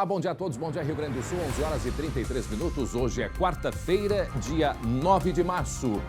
Olá, bom dia a todos, bom dia Rio Grande do Sul, 11 horas e 33 minutos. Hoje é quarta-feira, dia 9 de março.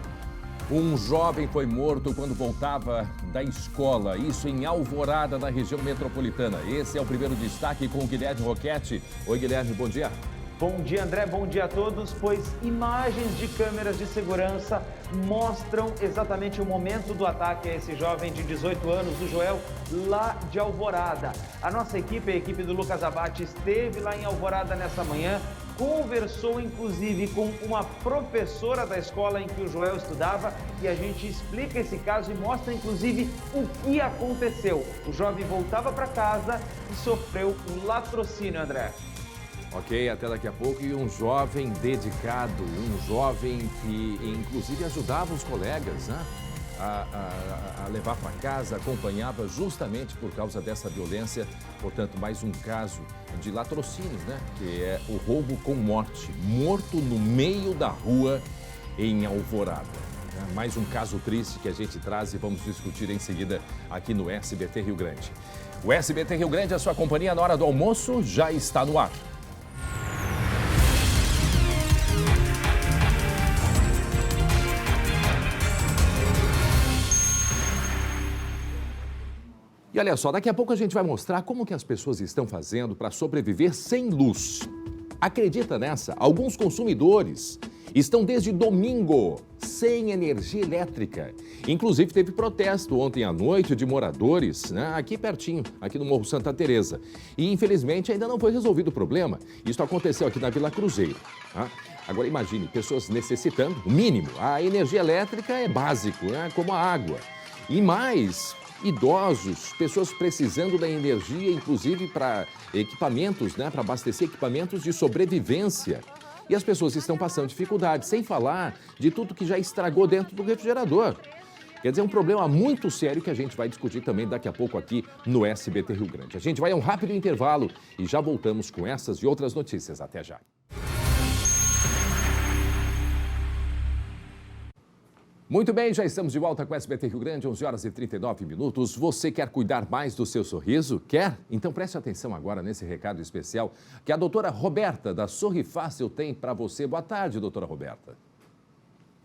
Um jovem foi morto quando voltava da escola, isso em Alvorada, na região metropolitana. Esse é o primeiro destaque com o Guilherme Roquette. Oi, Guilherme, bom dia. Bom dia, André, bom dia a todos, pois imagens de câmeras de segurança mostram exatamente o momento do ataque a esse jovem de 18 anos, o Joel, lá de Alvorada. A nossa equipe, a equipe do Lucas Abate, esteve lá em Alvorada nessa manhã, conversou inclusive com uma professora da escola em que o Joel estudava e a gente explica esse caso e mostra inclusive o que aconteceu. O jovem voltava para casa e sofreu um latrocínio, André. Ok, até daqui a pouco. E um jovem dedicado, um jovem que inclusive ajudava os colegas, né? A levar para casa, acompanhava justamente por causa dessa violência. Portanto, mais um caso de latrocínio, né? Que é o roubo com morte. Morto no meio da rua em Alvorada. Mais um caso triste que a gente traz e vamos discutir em seguida aqui no SBT Rio Grande. O SBT Rio Grande, a sua companhia na hora do almoço, já está no ar. E olha só, daqui a pouco a gente vai mostrar como que as pessoas estão fazendo para sobreviver sem luz. Acredita nessa? Alguns consumidores estão desde domingo sem energia elétrica. Inclusive teve protesto ontem à noite de moradores, né, aqui pertinho, aqui no Morro Santa Teresa. E infelizmente ainda não foi resolvido o problema. Isso aconteceu aqui na Vila Cruzeiro. Tá? Agora imagine, pessoas necessitando, o mínimo, a energia elétrica é básico, né, como a água. E mais, idosos, pessoas precisando da energia, inclusive para equipamentos, né, para abastecer equipamentos de sobrevivência. E as pessoas estão passando dificuldade, sem falar de tudo que já estragou dentro do refrigerador. Quer dizer, é um problema muito sério que a gente vai discutir também daqui a pouco aqui no SBT Rio Grande. A gente vai a um rápido intervalo e já voltamos com essas e outras notícias. Até já. Muito bem, já estamos de volta com o SBT Rio Grande, 11 horas e 39 minutos. Você quer cuidar mais do seu sorriso? Quer? Então preste atenção agora nesse recado especial que a doutora Roberta, da Sorri Fácil, tem para você. Boa tarde, doutora Roberta.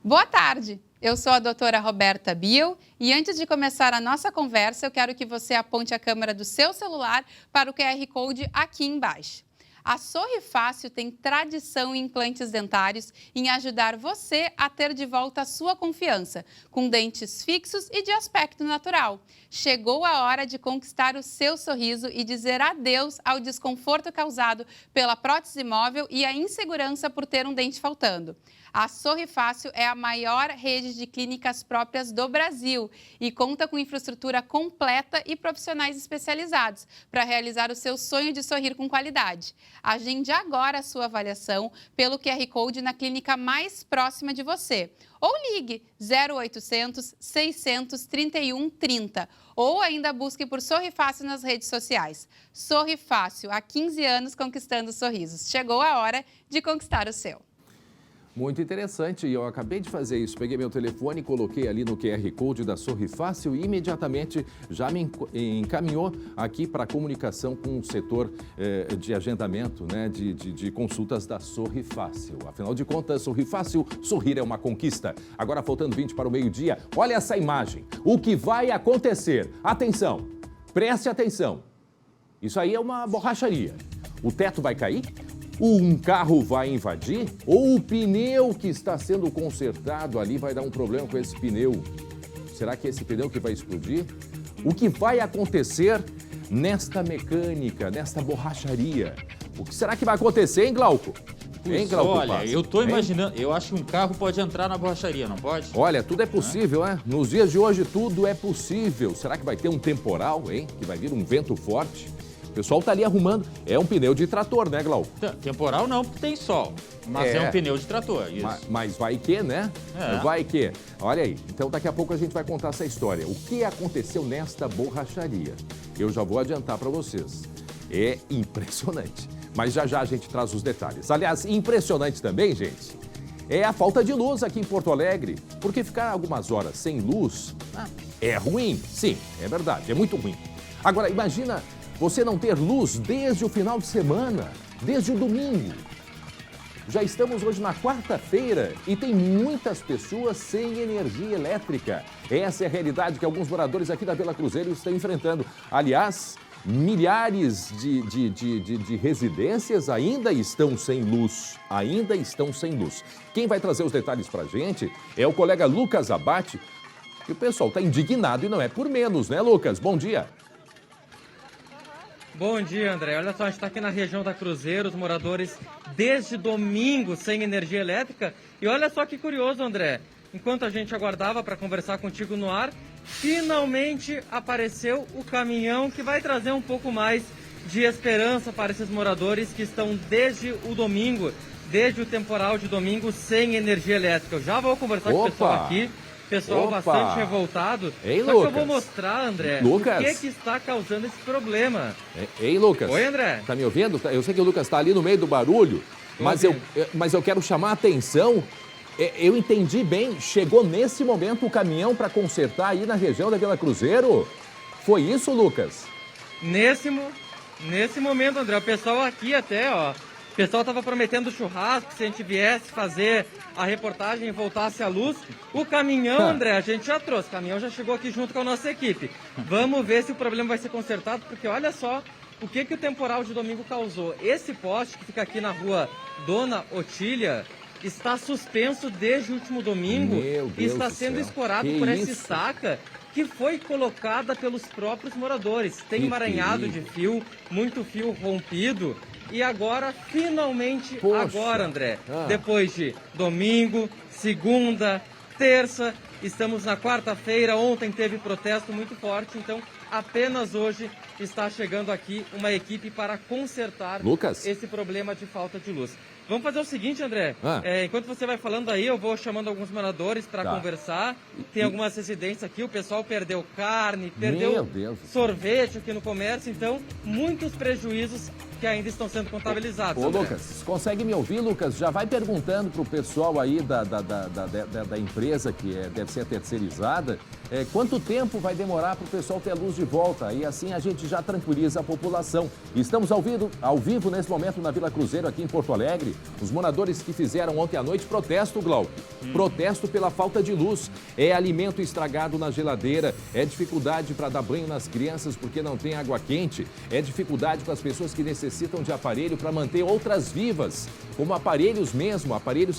Boa tarde, eu sou a doutora Roberta Biel e antes de começar a nossa conversa, eu quero que você aponte a câmera do seu celular para o QR Code aqui embaixo. A Sorri Fácil tem tradição em implantes dentários em ajudar você a ter de volta a sua confiança, com dentes fixos e de aspecto natural. Chegou a hora de conquistar o seu sorriso e dizer adeus ao desconforto causado pela prótese móvel e a insegurança por ter um dente faltando. A Sorri Fácil é a maior rede de clínicas próprias do Brasil e conta com infraestrutura completa e profissionais especializados para realizar o seu sonho de sorrir com qualidade. Agende agora a sua avaliação pelo QR Code na clínica mais próxima de você. Ou ligue 0800 600 31 30 ou ainda busque por Sorri Fácil nas redes sociais. Sorri Fácil, há 15 anos conquistando sorrisos. Chegou a hora de conquistar o seu. Muito interessante, e eu acabei de fazer isso. Peguei meu telefone, coloquei ali no QR Code da Sorri Fácil e imediatamente já me encaminhou aqui para a comunicação com o setor de agendamento, né, de consultas da Sorri Fácil. Afinal de contas, Sorri Fácil, sorrir é uma conquista. Agora, faltando 20 para o meio-dia, olha essa imagem. O que vai acontecer? Atenção, preste atenção. Isso aí é uma borracharia. O teto vai cair? Um carro vai invadir ou o pneu que está sendo consertado ali vai dar um problema com esse pneu? Será que é esse pneu que vai explodir? O que vai acontecer nesta mecânica, nesta borracharia? O que será que vai acontecer, hein, Glauco? Hein, Glauco? Olha, eu tô imaginando, eu acho que um carro pode entrar na borracharia, não pode? Olha, tudo é possível, né? Nos dias de hoje tudo é possível. Será que vai ter um temporal, hein? Que vai vir um vento forte? O pessoal tá ali arrumando. É um pneu de trator, né, Glauco? Temporal não, porque tem sol. Mas é um pneu de trator, isso. Mas vai que, né? Vai que. Olha aí. Então, daqui a pouco a gente vai contar essa história. O que aconteceu nesta borracharia? Eu já vou adiantar para vocês. É impressionante. Mas já já a gente traz os detalhes. Aliás, impressionante também, gente, é a falta de luz aqui em Porto Alegre. Porque ficar algumas horas sem luz é ruim. Sim, é verdade. É muito ruim. Agora, imagina você não ter luz desde o final de semana, desde o domingo. Já estamos hoje na quarta-feira e tem muitas pessoas sem energia elétrica. Essa é a realidade que alguns moradores aqui da Vila Cruzeiro estão enfrentando. Aliás, milhares de residências ainda estão sem luz. Quem vai trazer os detalhes para a gente é o colega Lucas Abate. E o pessoal está indignado e não é por menos, né, Lucas? Bom dia. Bom dia, André. Olha só, a gente está aqui na região da Cruzeiro, os moradores desde domingo sem energia elétrica. E olha só que curioso, André. Enquanto a gente aguardava para conversar contigo no ar, finalmente apareceu o caminhão que vai trazer um pouco mais de esperança para esses moradores que estão desde o domingo, desde o temporal de domingo, sem energia elétrica. Eu já vou conversar com o pessoal aqui. Pessoal bastante revoltado. Ei, Só Lucas. que eu vou mostrar, André, Lucas. o que está causando esse problema. Ei, Lucas. Oi, André. Tá me ouvindo? Eu sei que o Lucas está ali no meio do barulho, mas eu quero chamar a atenção. Eu entendi bem, chegou nesse momento o caminhão para consertar aí na região da Vila Cruzeiro? Foi isso, Lucas? Nesse momento, André, o pessoal aqui até, ó, o pessoal estava prometendo churrasco, se a gente viesse fazer a reportagem e voltasse à luz. O caminhão, André, a gente já trouxe. O caminhão já chegou aqui junto com a nossa equipe. Vamos ver se o problema vai ser consertado, porque olha só o que o temporal de domingo causou. Esse poste que fica aqui na rua Dona Otília está suspenso desde o último domingo e está sendo escorado por essa estaca que foi colocada pelos próprios moradores. Tem emaranhado de fio, muito fio rompido. E agora, finalmente, André, depois de domingo, segunda, terça, estamos na quarta-feira, ontem teve protesto muito forte, então apenas hoje está chegando aqui uma equipe para consertar esse problema de falta de luz. Vamos fazer o seguinte, André, enquanto você vai falando aí, eu vou chamando alguns moradores para conversar. Tem algumas residências aqui, o pessoal perdeu carne, perdeu sorvete aqui no comércio, então muitos prejuízos que ainda estão sendo contabilizados. Ô, Lucas, consegue me ouvir, Lucas? Já vai perguntando pro pessoal aí da empresa que deve ser terceirizada, quanto tempo vai demorar pro pessoal ter a luz de volta? E assim a gente já tranquiliza a população. Estamos ao vivo nesse momento na Vila Cruzeiro, aqui em Porto Alegre. Os moradores que fizeram ontem à noite protesto, Glauco. Protesto pela falta de luz. É alimento estragado na geladeira, é dificuldade para dar banho nas crianças porque não tem água quente, é dificuldade para as pessoas que necessitam de aparelho para manter outras vivas, como aparelhos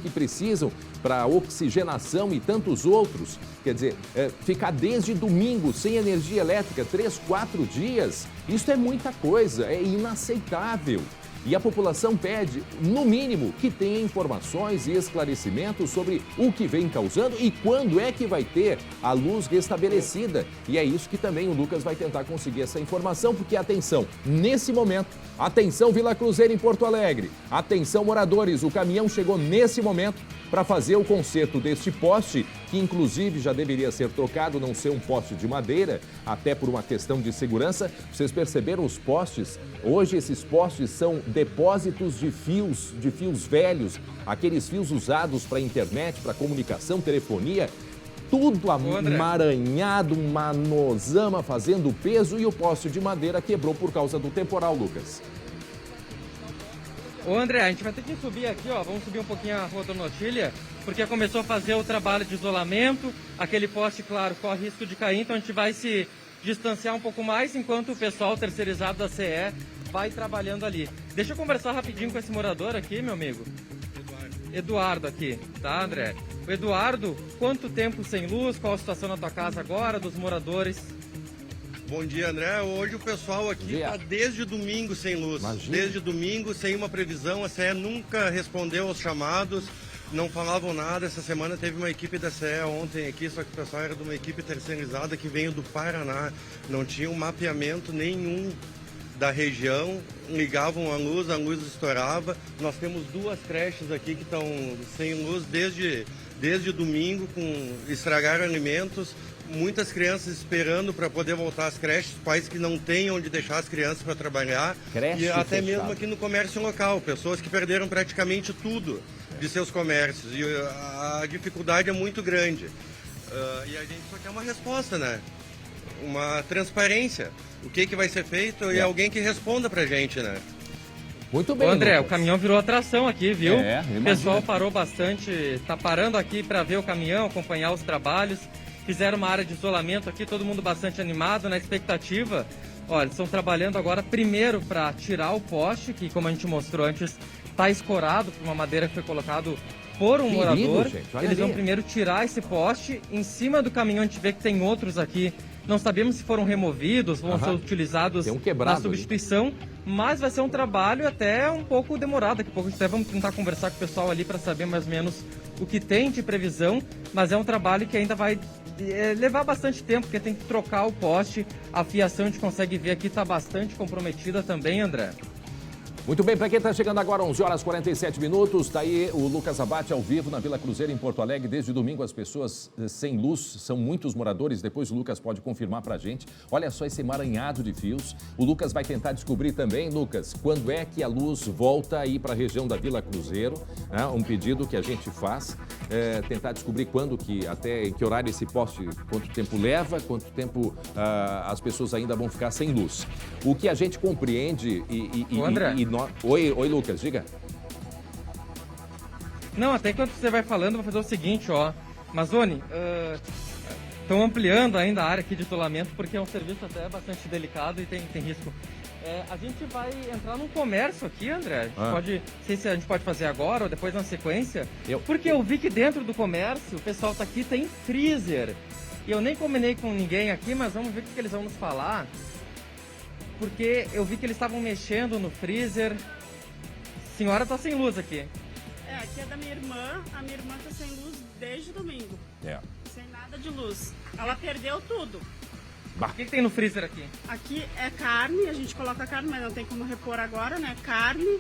que precisam para oxigenação e tantos outros. Quer dizer, ficar desde domingo sem energia elétrica, 3, 4 dias, isso é muita coisa, é inaceitável. E a população pede, no mínimo, que tenha informações e esclarecimentos sobre o que vem causando e quando é que vai ter a luz restabelecida. E é isso que também o Lucas vai tentar conseguir essa informação, porque, atenção, nesse momento, atenção Vila Cruzeiro em Porto Alegre, atenção moradores, o caminhão chegou nesse momento para fazer o conserto deste poste, que inclusive já deveria ser trocado, não ser um poste de madeira, até por uma questão de segurança. Vocês perceberam os postes? Hoje esses postes são depósitos de fios velhos, aqueles fios usados para internet, para comunicação, telefonia, tudo amaranhado, uma nosama fazendo peso, e o poste de madeira quebrou por causa do temporal, Lucas. Ô André, a gente vai ter que subir aqui, ó, vamos subir um pouquinho a rua Dona Otília, porque começou a fazer o trabalho de isolamento, aquele poste, claro, corre risco de cair, então a gente vai se distanciar um pouco mais, enquanto o pessoal terceirizado da CE vai trabalhando ali. Deixa eu conversar rapidinho com esse morador aqui, meu amigo. Eduardo aqui, tá, André? O Eduardo, quanto tempo sem luz, qual a situação na tua casa agora, dos moradores? Bom dia, André. Hoje o pessoal aqui está desde domingo sem luz. Imagina. Desde domingo, sem uma previsão. A CE nunca respondeu aos chamados, não falavam nada. Essa semana teve uma equipe da CE ontem aqui, só que o pessoal era de uma equipe terceirizada que veio do Paraná. Não tinha um mapeamento nenhum da região, ligavam a luz estourava. Nós temos 2 creches aqui que estão sem luz desde domingo, estragaram alimentos. Muitas crianças esperando para poder voltar às creches, pais que não têm onde deixar as crianças para trabalhar. E até mesmo aqui no comércio local, pessoas que perderam praticamente tudo de seus comércios. E a dificuldade é muito grande. E a gente só quer uma resposta, né? uma transparência. O que vai ser feito e alguém que responda pra gente, né? Muito bem, André, Lucas. o caminhão virou atração aqui, viu? Imagina. O pessoal parou bastante, tá parando aqui para ver o caminhão, acompanhar os trabalhos. Fizeram uma área de isolamento aqui, todo mundo bastante animado, na expectativa. Olha, eles estão trabalhando agora primeiro para tirar o poste, que como a gente mostrou antes, está escorado por uma madeira que foi colocado por um morador. Gente, eles vão primeiro tirar esse poste. Em cima do caminhão a gente vê que tem outros aqui. Não sabemos se foram removidos, vão ser utilizados na substituição, mas vai ser um trabalho até um pouco demorado. Daqui a pouco até vamos tentar conversar com o pessoal ali para saber mais ou menos o que tem de previsão, mas é um trabalho que ainda vai levar bastante tempo, porque tem que trocar o poste. A fiação a gente consegue ver aqui está bastante comprometida também, André. Muito bem, para quem está chegando agora, 11 horas 47 minutos, está aí o Lucas Abate ao vivo na Vila Cruzeiro, em Porto Alegre. Desde domingo, as pessoas sem luz, são muitos moradores, depois o Lucas pode confirmar para a gente. Olha só esse emaranhado de fios. O Lucas vai tentar descobrir também, Lucas, quando é que a luz volta aí para a região da Vila Cruzeiro. Um pedido que a gente faz, tentar descobrir quando até em que horário esse poste, quanto tempo leva, quanto tempo as pessoas ainda vão ficar sem luz. O que a gente compreende André. Oi, Lucas, diga. Não, até enquanto você vai falando, eu vou fazer o seguinte, ó. Mazoni, estão ampliando ainda a área aqui de isolamento, porque é um serviço até bastante delicado e tem risco. A gente vai entrar num comércio aqui, André. Não sei se a gente pode fazer agora ou depois na sequência. Porque eu vi que dentro do comércio, o pessoal tá aqui, tem freezer. E eu nem combinei com ninguém aqui, mas vamos ver o que eles vão nos falar. Porque eu vi que eles estavam mexendo no freezer. A senhora tá sem luz aqui. Aqui é da minha irmã. A minha irmã tá sem luz desde domingo. Sem nada de luz. Ela perdeu tudo. O que tem no freezer aqui? Aqui é carne, a gente coloca carne, mas não tem como repor agora, né? Carne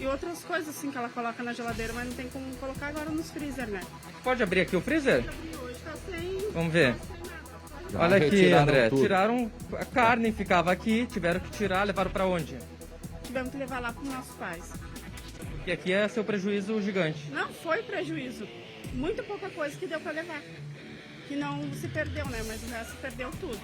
e outras coisas assim que ela coloca na geladeira, mas não tem como colocar agora nos freezer, né? Pode abrir aqui o freezer? Hoje tá sem... Vamos ver. Já olha aqui, André, tudo. Tiraram a carne, ficava aqui, tiveram que tirar, levaram para onde? Tivemos que levar lá para os nossos pais. E aqui é seu prejuízo gigante. Não foi prejuízo, muito pouca coisa que deu para levar. Que não se perdeu, né? Mas o resto perdeu tudo.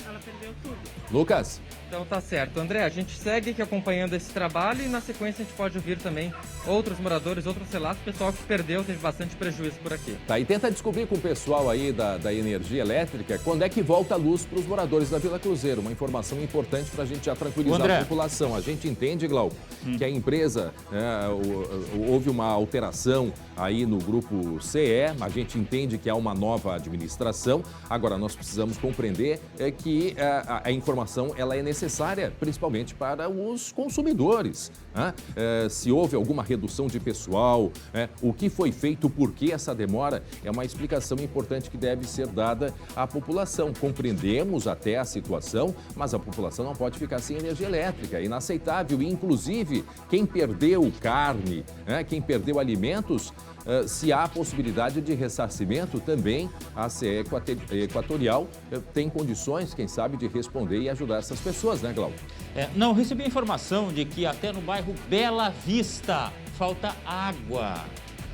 Ela perdeu tudo. Lucas. Então tá certo. André, a gente segue aqui acompanhando esse trabalho e na sequência a gente pode ouvir também outros moradores, outros relatos. O pessoal que perdeu teve bastante prejuízo por aqui. Tá, e tenta descobrir com o pessoal aí da energia elétrica quando é que volta a luz para os moradores da Vila Cruzeiro. Uma informação importante para a gente já tranquilizar a população. A gente entende, Glauco, que a empresa houve uma alteração aí no grupo CE, a gente entende que há uma nova administração. Agora, nós precisamos compreender que a informação ela é necessária, principalmente para os consumidores. Se houve alguma redução de pessoal, o que foi feito, por que essa demora, é uma explicação importante que deve ser dada à população. Compreendemos até a situação, mas a população não pode ficar sem energia elétrica. É inaceitável. E, inclusive, quem perdeu carne, quem perdeu alimentos, se há possibilidade de ressarcimento, também a CE Equatorial tem condições, quem sabe, de responder e ajudar essas pessoas, né, Glauco? Não, recebi a informação de que até no bairro Bela Vista falta água.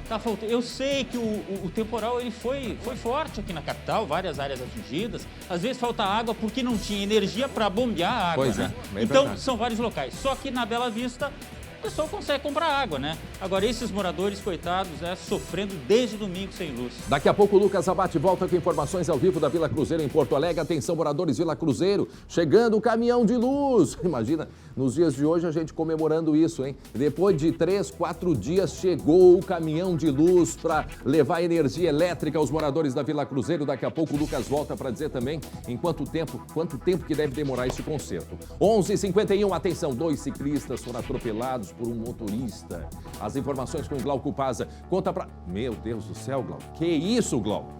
Tá faltando. Eu sei que o temporal ele foi forte aqui na capital, várias áreas atingidas. Às vezes falta água porque não tinha energia para bombear a água, né? Então, verdade. São vários locais. Só que na Bela Vista o pessoal consegue comprar água, né? Agora, esses moradores, coitados, sofrendo desde domingo sem luz. Daqui a pouco o Lucas Abate volta com informações ao vivo da Vila Cruzeiro em Porto Alegre. Atenção, moradores Vila Cruzeiro, chegando o caminhão de luz. Imagina, nos dias de hoje a gente comemorando isso, hein? Depois de 3, 4 dias chegou o caminhão de luz para levar energia elétrica aos moradores da Vila Cruzeiro. Daqui a pouco o Lucas volta para dizer também em quanto tempo que deve demorar esse conserto. 11h51, atenção, 2 ciclistas foram atropelados por um motorista. As informações com o Glauco Paza. Conta pra... Meu Deus do céu, Glauco. Que isso, Glauco?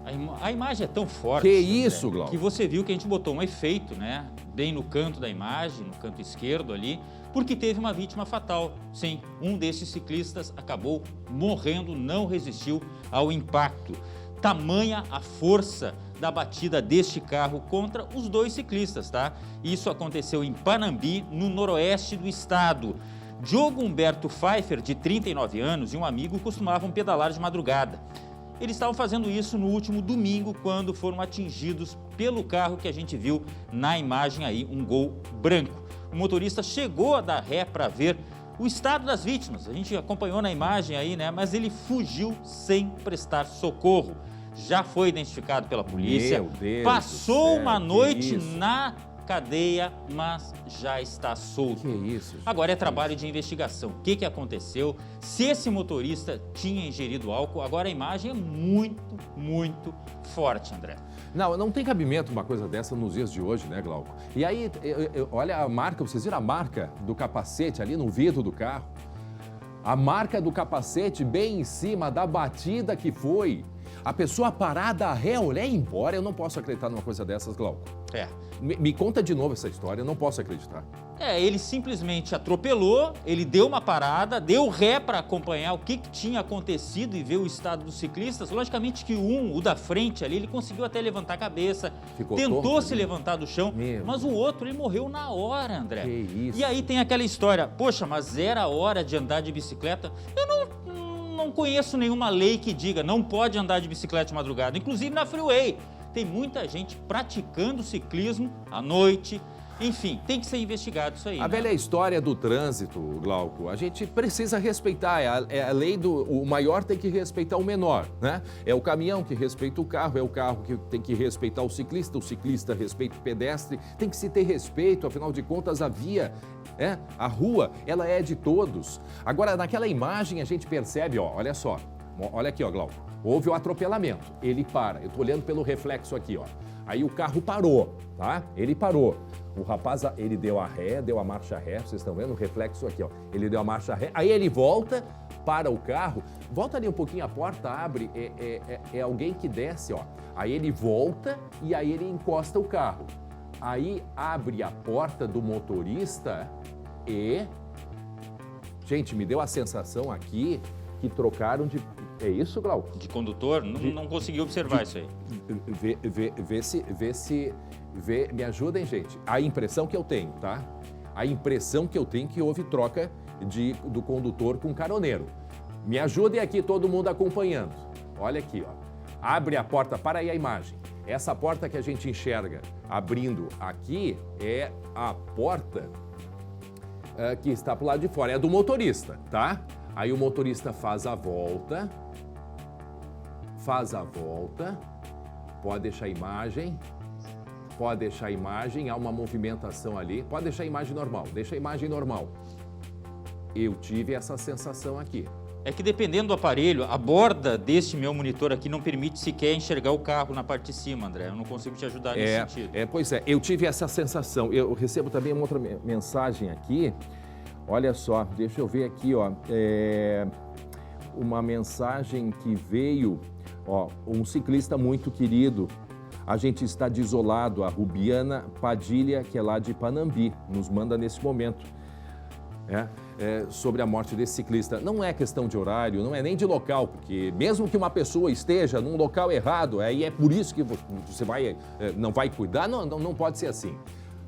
A imagem é tão forte. Que isso, Glauco? Que você viu que a gente botou um efeito, né? Bem no canto da imagem, no canto esquerdo ali, porque teve uma vítima fatal. Sim, um desses ciclistas acabou morrendo, não resistiu ao impacto. Tamanha a força da batida deste carro contra os 2 ciclistas, tá? Isso aconteceu em Panambi, no noroeste do estado. Diogo Humberto Pfeiffer, de 39 anos, e um amigo costumavam pedalar de madrugada. Eles estavam fazendo isso no último domingo, quando foram atingidos pelo carro que a gente viu na imagem aí, um Gol branco. O motorista chegou a dar ré para ver o estado das vítimas. A gente acompanhou na imagem aí, né? Mas ele fugiu sem prestar socorro. Já foi identificado pela polícia. Meu Deus passou do céu, uma noite isso? na cadeia, mas já está solto. Que isso, gente? Agora é trabalho de investigação. O que aconteceu? Se esse motorista tinha ingerido álcool, agora a imagem é muito forte, André. Não tem cabimento uma coisa dessa nos dias de hoje, né, Glauco? E aí, olha a marca, vocês viram a marca do capacete ali no vidro do carro? A marca do capacete bem em cima da batida que foi. A pessoa parada a ré, olhar e ir embora. Eu não posso acreditar numa coisa dessas, Glauco. Me conta de novo essa história, eu não posso acreditar. Ele simplesmente atropelou, ele deu uma parada, deu ré para acompanhar o que tinha acontecido e ver o estado dos ciclistas. Logicamente que o da frente ali, ele conseguiu até levantar a cabeça, tentou se levantar do chão, mas o outro, ele morreu na hora, André. Que isso? E aí tem aquela história, poxa, mas era hora de andar de bicicleta? Eu não conheço nenhuma lei que diga não pode andar de bicicleta de madrugada, inclusive na freeway. Tem muita gente praticando ciclismo à noite. Enfim, tem que ser investigado isso aí. A velha história do trânsito, Glauco, a gente precisa respeitar. É a lei do... O maior tem que respeitar o menor, né? É o caminhão que respeita o carro, é o carro que tem que respeitar o ciclista respeita o pedestre. Tem que se ter respeito, afinal de contas, a via, a rua, ela é de todos. Agora, naquela imagem, a gente percebe, ó, olha só. Olha aqui, ó, Glauco. Houve o atropelamento. Ele para. Eu tô olhando pelo reflexo aqui, ó. Aí o carro parou, tá? Ele parou. O rapaz, ele deu a ré, deu a marcha ré. Vocês estão vendo o reflexo aqui, ó. Ele deu a marcha ré. Aí ele volta, para o carro. Volta ali um pouquinho, a porta abre. É alguém que desce, ó. Aí ele volta e aí ele encosta o carro. Aí abre a porta do motorista e... Gente, me deu a sensação aqui que trocaram de... É isso, Glauco? De condutor? Não consegui observar isso aí. Me ajudem, gente. A impressão que eu tenho, tá? A impressão que eu tenho que houve troca do condutor com o caroneiro. Me ajudem aqui, todo mundo acompanhando. Olha aqui, ó. Abre a porta, para aí a imagem. Essa porta que a gente enxerga abrindo aqui é a porta que está pro lado de fora. É do motorista, tá? Aí o motorista faz a volta, pode deixar a imagem, há uma movimentação ali, pode deixar a imagem normal, deixa a imagem normal. Eu tive essa sensação aqui. É que dependendo do aparelho, a borda deste meu monitor aqui não permite sequer enxergar o carro na parte de cima, André. Eu não consigo te ajudar nesse sentido. Pois é, eu tive essa sensação. Eu recebo também uma outra mensagem aqui. Olha só, deixa eu ver aqui, ó. Uma mensagem que veio, ó, um ciclista muito querido. A gente está desolado, a Rubiana Padilha, que é lá de Panambi, nos manda nesse momento. Sobre a morte desse ciclista. Não é questão de horário, não é nem de local, porque mesmo que uma pessoa esteja num local errado, aí é por isso que você não vai cuidar, não pode ser assim.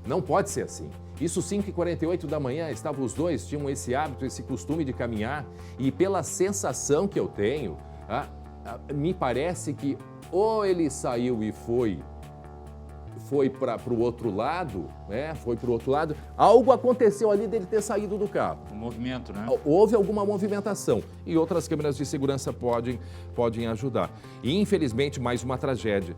Não pode ser assim. Isso 5h48 da manhã, estavam os dois, tinham esse hábito, esse costume de caminhar, e pela sensação que eu tenho, me parece que ou ele saiu e foi para o outro lado, foi para o outro lado, algo aconteceu ali dele ter saído do carro. Um movimento, né? Houve alguma movimentação e outras câmeras de segurança podem ajudar. E infelizmente mais uma tragédia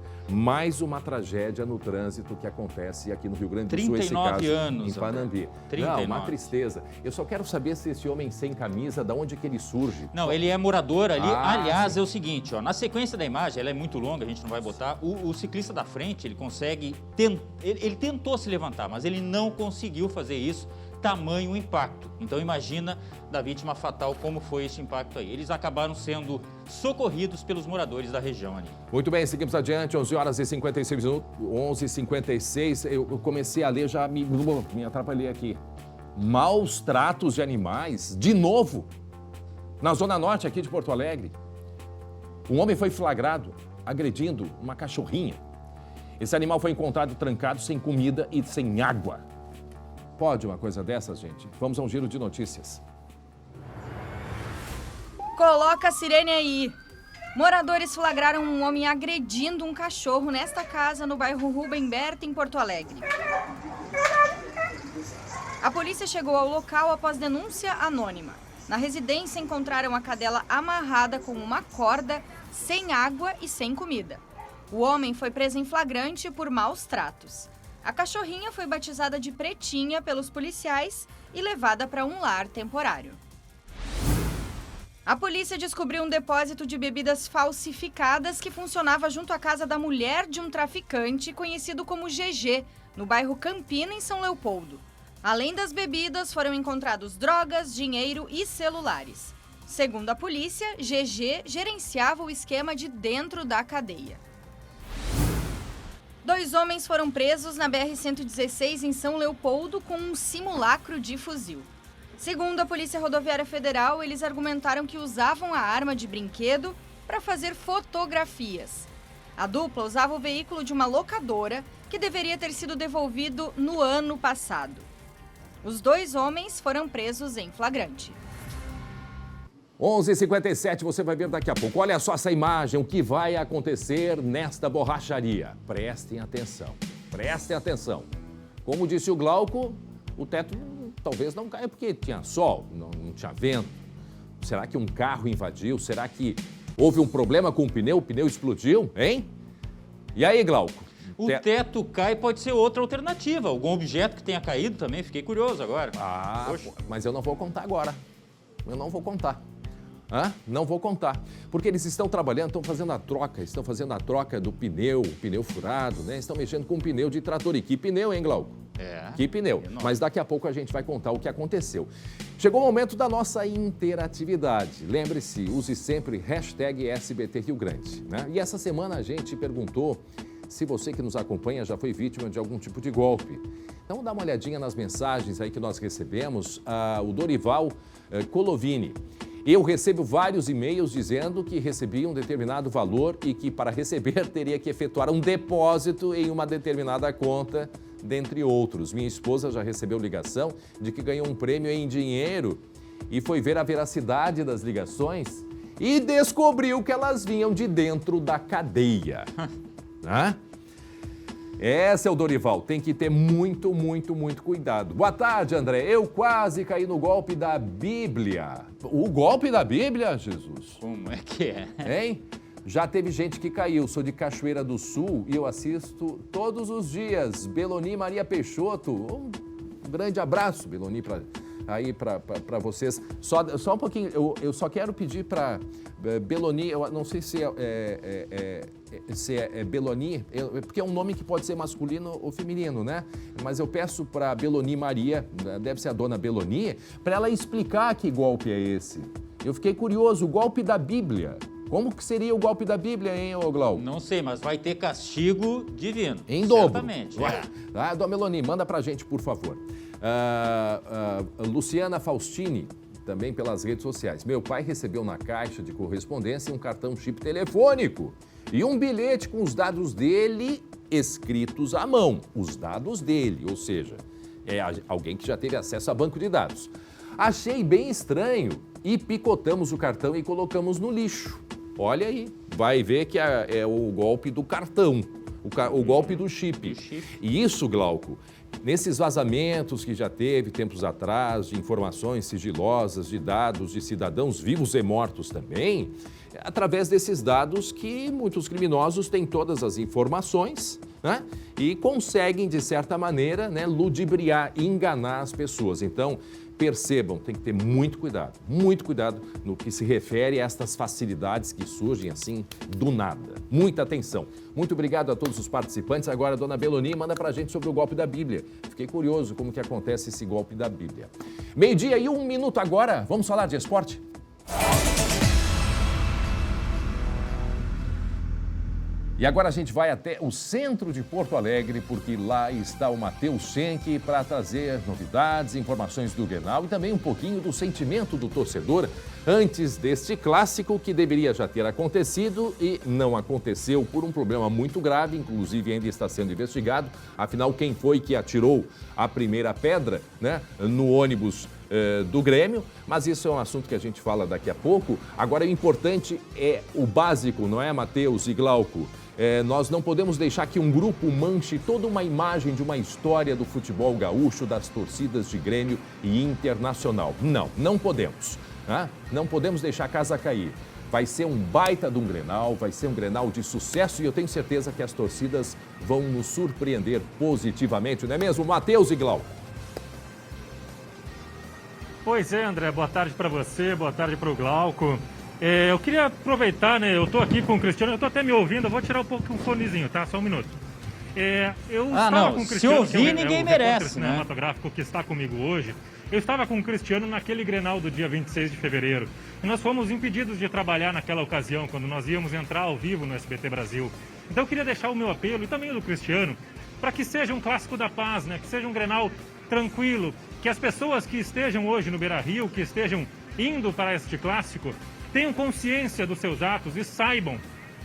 no trânsito que acontece aqui no Rio Grande do Sul, esse caso 39 anos, em Panambi. 39. Não, uma tristeza. Eu só quero saber se esse homem sem camisa, da onde que ele surge? Não, ele é morador ali. Aliás, sim. É o seguinte, ó, na sequência da imagem, ela é muito longa, a gente não vai botar, o ciclista da frente, ele consegue, ele tentou se levantar, mas ele não conseguiu fazer isso, tamanho o impacto. Então imagina da vítima fatal como foi esse impacto aí. Eles acabaram sendo socorridos pelos moradores da região ali. Muito bem, seguimos adiante, 11h56 minutos, 11h56, eu comecei a ler, já me atrapalhei aqui. Maus tratos de animais, de novo, na Zona Norte aqui de Porto Alegre. Um homem foi flagrado agredindo uma cachorrinha. Esse animal foi encontrado trancado sem comida e sem água. Pode uma coisa dessas, gente? Vamos a um giro de notícias. Coloca a sirene aí. Moradores flagraram um homem agredindo um cachorro nesta casa no bairro Rubem Berta, em Porto Alegre. A polícia chegou ao local após denúncia anônima. Na residência encontraram a cadela amarrada com uma corda, sem água e sem comida. O homem foi preso em flagrante por maus tratos. A cachorrinha foi batizada de Pretinha pelos policiais e levada para um lar temporário. A polícia descobriu um depósito de bebidas falsificadas que funcionava junto à casa da mulher de um traficante conhecido como GG, no bairro Campina, em São Leopoldo. Além das bebidas, foram encontrados drogas, dinheiro e celulares. Segundo a polícia, GG gerenciava o esquema de dentro da cadeia. 2 homens foram presos na BR-116 em São Leopoldo com um simulacro de fuzil. Segundo a Polícia Rodoviária Federal, eles argumentaram que usavam a arma de brinquedo para fazer fotografias. A dupla usava o veículo de uma locadora que deveria ter sido devolvido no ano passado. Os 2 homens foram presos em flagrante. 11h57, você vai ver daqui a pouco. Olha só essa imagem, o que vai acontecer nesta borracharia. Prestem atenção, prestem atenção. Como disse o Glauco, o teto talvez não caia porque tinha sol, não tinha vento. Será que um carro invadiu? Será que houve um problema com o pneu explodiu, hein? E aí, Glauco? O teto cai pode ser outra alternativa. Algum objeto que tenha caído também, fiquei curioso agora. Mas eu não vou contar agora. Eu não vou contar. Não vou contar. Porque eles estão trabalhando, estão fazendo a troca do pneu furado, né? Estão mexendo com o pneu de trator. E que pneu, hein, Glauco? Que pneu. Mas daqui a pouco a gente vai contar o que aconteceu. Chegou o momento da nossa interatividade. Lembre-se, use sempre #SBT Rio Grande, né? E essa semana a gente perguntou se você que nos acompanha já foi vítima de algum tipo de golpe. Então dá uma olhadinha nas mensagens aí que nós recebemos. O Dorival Colovini. Eu recebo vários e-mails dizendo que recebi um determinado valor e que para receber teria que efetuar um depósito em uma determinada conta, dentre outros. Minha esposa já recebeu ligação de que ganhou um prêmio em dinheiro e foi ver a veracidade das ligações e descobriu que elas vinham de dentro da cadeia. Esse é o Dorival, tem que ter muito cuidado. Boa tarde, André. Eu quase caí no golpe da Bíblia. O golpe da Bíblia, Jesus? Como é que é? Hein? Já teve gente que caiu. Sou de Cachoeira do Sul e eu assisto todos os dias. Beloni Maria Peixoto. Um grande abraço, Beloni, para vocês. Só um pouquinho, eu só quero pedir para Beloni, eu não sei se é Beloni, porque é um nome que pode ser masculino ou feminino, né? Mas eu peço para Beloni Maria, deve ser a dona Beloni, para ela explicar que golpe é esse. Eu fiquei curioso, o golpe da Bíblia. Como que seria o golpe da Bíblia, hein, Glauco? Não sei, mas vai ter castigo divino. Em dobro. Certamente. Dona Meloni, manda pra gente, por favor. Luciana Faustini, também pelas redes sociais. Meu pai recebeu na caixa de correspondência um cartão chip telefônico e um bilhete com os dados dele escritos à mão. Os dados dele, ou seja, é alguém que já teve acesso a banco de dados. Achei bem estranho e picotamos o cartão e colocamos no lixo. Olha aí, vai ver que é o golpe do cartão, o golpe do chip. E isso, Glauco, nesses vazamentos que já teve tempos atrás, de informações sigilosas, de dados de cidadãos vivos e mortos também, através desses dados que muitos criminosos têm todas as informações, né? E conseguem, de certa maneira, né, ludibriar, enganar as pessoas. Então, percebam, tem que ter muito cuidado no que se refere a estas facilidades que surgem assim do nada. Muita atenção. Muito obrigado a todos os participantes. Agora a dona Beloni manda pra gente sobre o golpe da Bíblia. Fiquei curioso como que acontece esse golpe da Bíblia. 12h e 1 minuto agora. Vamos falar de esporte? E agora a gente vai até o centro de Porto Alegre, porque lá está o Matheus Schenck para trazer novidades, informações do Grenal e também um pouquinho do sentimento do torcedor antes deste clássico que deveria já ter acontecido e não aconteceu por um problema muito grave, inclusive ainda está sendo investigado. Afinal, quem foi que atirou a primeira pedra, né, no ônibus do Grêmio, mas isso é um assunto que a gente fala daqui a pouco. Agora, o importante é o básico, não é, Matheus e Glauco? Nós não podemos deixar que um grupo manche toda uma imagem de uma história do futebol gaúcho, das torcidas de Grêmio e Internacional. Não podemos. Não podemos deixar a casa cair. Vai ser um baita de um Grenal, vai ser um Grenal de sucesso e eu tenho certeza que as torcidas vão nos surpreender positivamente, não é mesmo, Matheus e Glauco? Pois é, André, boa tarde para você, boa tarde para o Glauco. Eu queria aproveitar, né, eu estou aqui com o Cristiano, eu estou até me ouvindo, eu vou tirar um pouco o fonezinho, tá? Só um minuto. Eu estava com o Cristiano, se ouvir, ninguém merece, né? Cinematográfico que está comigo hoje. Eu estava com o Cristiano naquele Grenal do dia 26 de fevereiro. E nós fomos impedidos de trabalhar naquela ocasião, quando nós íamos entrar ao vivo no SBT Brasil. Então eu queria deixar o meu apelo, e também o do Cristiano, para que seja um clássico da paz, né? Que seja um Grenal tranquilo, que as pessoas que estejam hoje no Beira-Rio, que estejam indo para este clássico, tenham consciência dos seus atos e saibam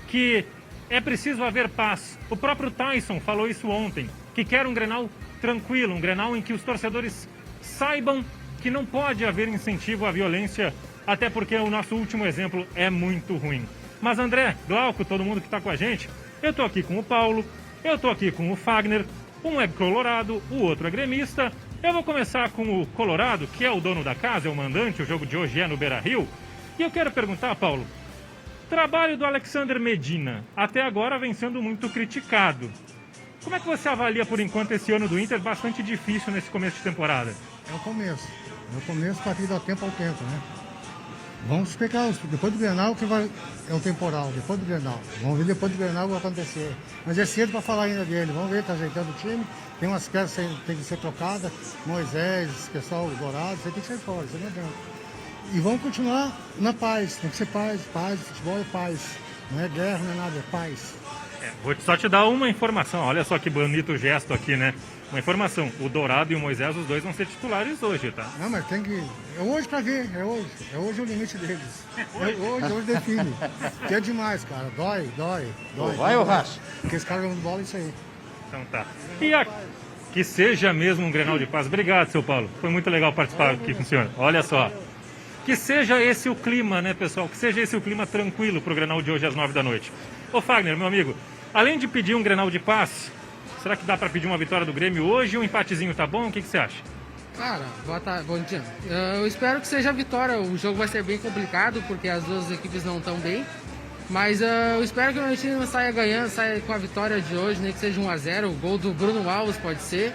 que é preciso haver paz. O próprio Tyson falou isso ontem, que quer um Grenal tranquilo, um Grenal em que os torcedores saibam que não pode haver incentivo à violência, até porque o nosso último exemplo é muito ruim. Mas André, Glauco, todo mundo que está com a gente, eu estou aqui com o Paulo, eu estou aqui com o Fagner, um é colorado, o outro é gremista. Eu vou começar com o Colorado, que é o dono da casa, é o mandante, o jogo de hoje é no Beira-Rio. E eu quero perguntar, Paulo, trabalho do Alexander Medina, até agora vem sendo muito criticado. Como é que você avalia, por enquanto, esse ano do Inter, bastante difícil nesse começo de temporada? É o começo para dar tempo ao tempo, né? Vamos explicar, depois do Grenal que é um temporal, depois do Grenal. Vamos ver depois do Grenal o que vai acontecer. Mas é cedo para falar ainda dele, vamos ver, tá ajeitando o time. Tem umas peças que tem que ser trocadas, Moisés, pessoal dourado, você tem que ser fora, isso não é bom. E vamos continuar na paz, tem que ser paz, futebol é paz. Não é guerra, não é nada, é paz. Vou só te dar uma informação, olha só que bonito gesto aqui, né? Uma informação, o Dourado e o Moisés, os dois vão ser titulares hoje, tá? Não, mas tem que... É hoje pra ver, é hoje o limite deles. Hoje define. Que é demais, cara, dói. Vai ou racha? Porque esse cara jogando bola, é isso aí. Então tá. E que seja mesmo um Grenal de paz. Obrigado, seu Paulo. Foi muito legal participar aqui com o senhor. Olha só. Que seja esse o clima, né, pessoal? Que seja esse o clima tranquilo pro Grenal de hoje às 9 da noite. Ô, Fagner, meu amigo, além de pedir um Grenal de paz, será que dá para pedir uma vitória do Grêmio hoje? Um empatezinho tá bom? O que você acha? Cara, bom dia. Eu espero que seja a vitória. O jogo vai ser bem complicado, porque as duas equipes não estão bem. Mas eu espero que o meu time saia ganhando, saia com a vitória de hoje, nem que seja 1-0. O gol do Bruno Alves pode ser.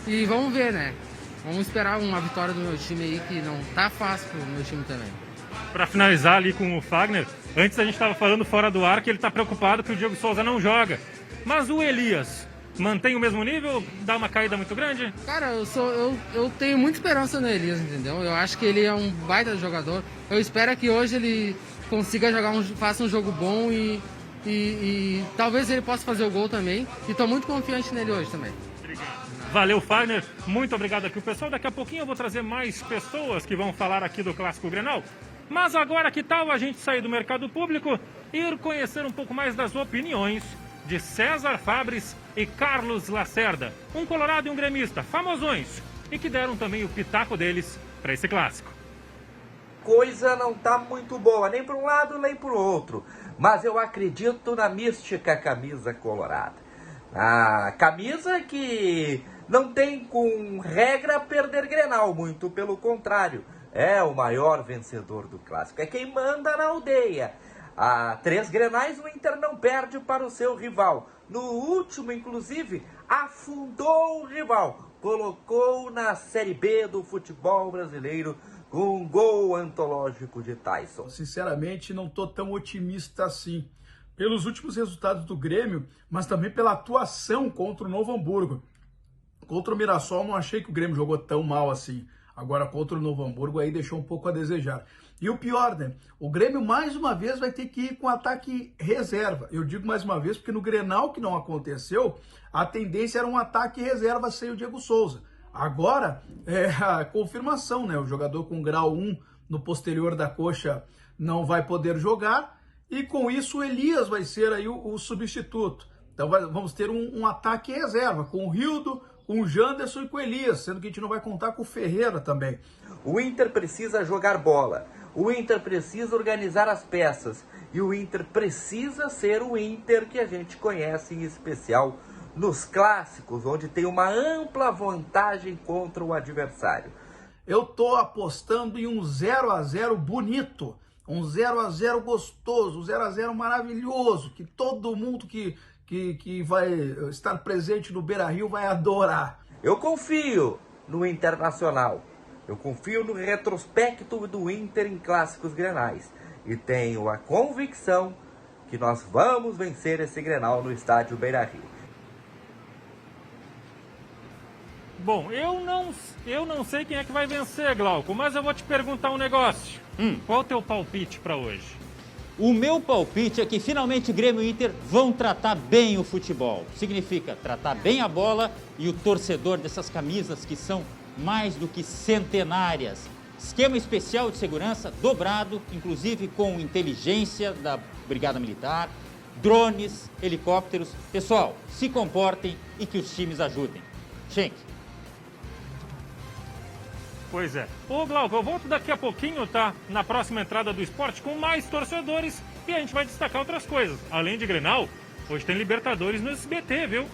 E vamos ver, né? Vamos esperar uma vitória do meu time aí, que não tá fácil pro meu time também. Para finalizar ali com o Fagner, antes a gente estava falando fora do ar que ele tá preocupado que o Diego Souza não joga. Mas o Elias mantém o mesmo nível? Dá uma caída muito grande? Cara, eu tenho muita esperança no Elias, entendeu? Eu acho que ele é um baita jogador. Eu espero que hoje ele consiga faça um jogo bom e talvez ele possa fazer o gol também. E tô muito confiante nele hoje também. Valeu, Fagner. Muito obrigado aqui, o pessoal. Daqui a pouquinho eu vou trazer mais pessoas que vão falar aqui do Clássico Grenal. Mas agora, que tal a gente sair do mercado público e ir conhecer um pouco mais das opiniões de César Fabres e Carlos Lacerda, um colorado e um gremista, famosões, e que deram também o pitaco deles para esse clássico. Coisa não tá muito boa, nem para um lado nem para o outro, mas eu acredito na mística camisa colorada. A camisa que não tem com regra perder Grenal, muito pelo contrário, é o maior vencedor do clássico, é quem manda na aldeia. Há 3 Grenais o Inter não perde para o seu rival. No último, inclusive, afundou o rival, colocou na Série B do futebol brasileiro com um gol antológico de Tyson. Sinceramente, não estou tão otimista assim. Pelos últimos resultados do Grêmio, mas também pela atuação contra o Novo Hamburgo. Contra o Mirassol, não achei que o Grêmio jogou tão mal assim. Agora, contra o Novo Hamburgo, aí deixou um pouco a desejar. E o pior, né? O Grêmio, mais uma vez, vai ter que ir com ataque reserva. Eu digo mais uma vez porque no Grenal, que não aconteceu, a tendência era um ataque reserva sem o Diego Souza. Agora, é a confirmação, né? O jogador com grau 1 no posterior da coxa não vai poder jogar. E com isso o Elias vai ser aí o substituto. Então vamos ter um ataque reserva, com o Rildo, com o Janderson e com o Elias, sendo que a gente não vai contar com o Ferreira também. O Inter precisa jogar bola, o Inter precisa organizar as peças e o Inter precisa ser o Inter que a gente conhece, em especial nos clássicos, onde tem uma ampla vantagem contra o adversário. Eu tô apostando em um 0-0 bonito, um 0-0 gostoso, um 0-0 maravilhoso, que todo mundo que vai estar presente no Beira-Rio vai adorar. Eu confio no Internacional, eu confio no retrospecto do Inter em clássicos grenais e tenho a convicção que nós vamos vencer esse Grenal no estádio Beira-Rio. Bom, eu não sei quem é que vai vencer, Glauco, mas eu vou te perguntar um negócio. Qual é o teu palpite para hoje? O meu palpite é que finalmente Grêmio e Inter vão tratar bem o futebol. Significa tratar bem a bola e o torcedor dessas camisas que são mais do que centenárias. Esquema especial de segurança dobrado, inclusive com inteligência da Brigada Militar, drones, helicópteros. Pessoal, se comportem e que os times ajudem. Schenk. Pois é. Ô, Glauco, eu volto daqui a pouquinho, tá? Na próxima entrada do esporte com mais torcedores e a gente vai destacar outras coisas. Além de Grenal, hoje tem Libertadores no SBT, viu?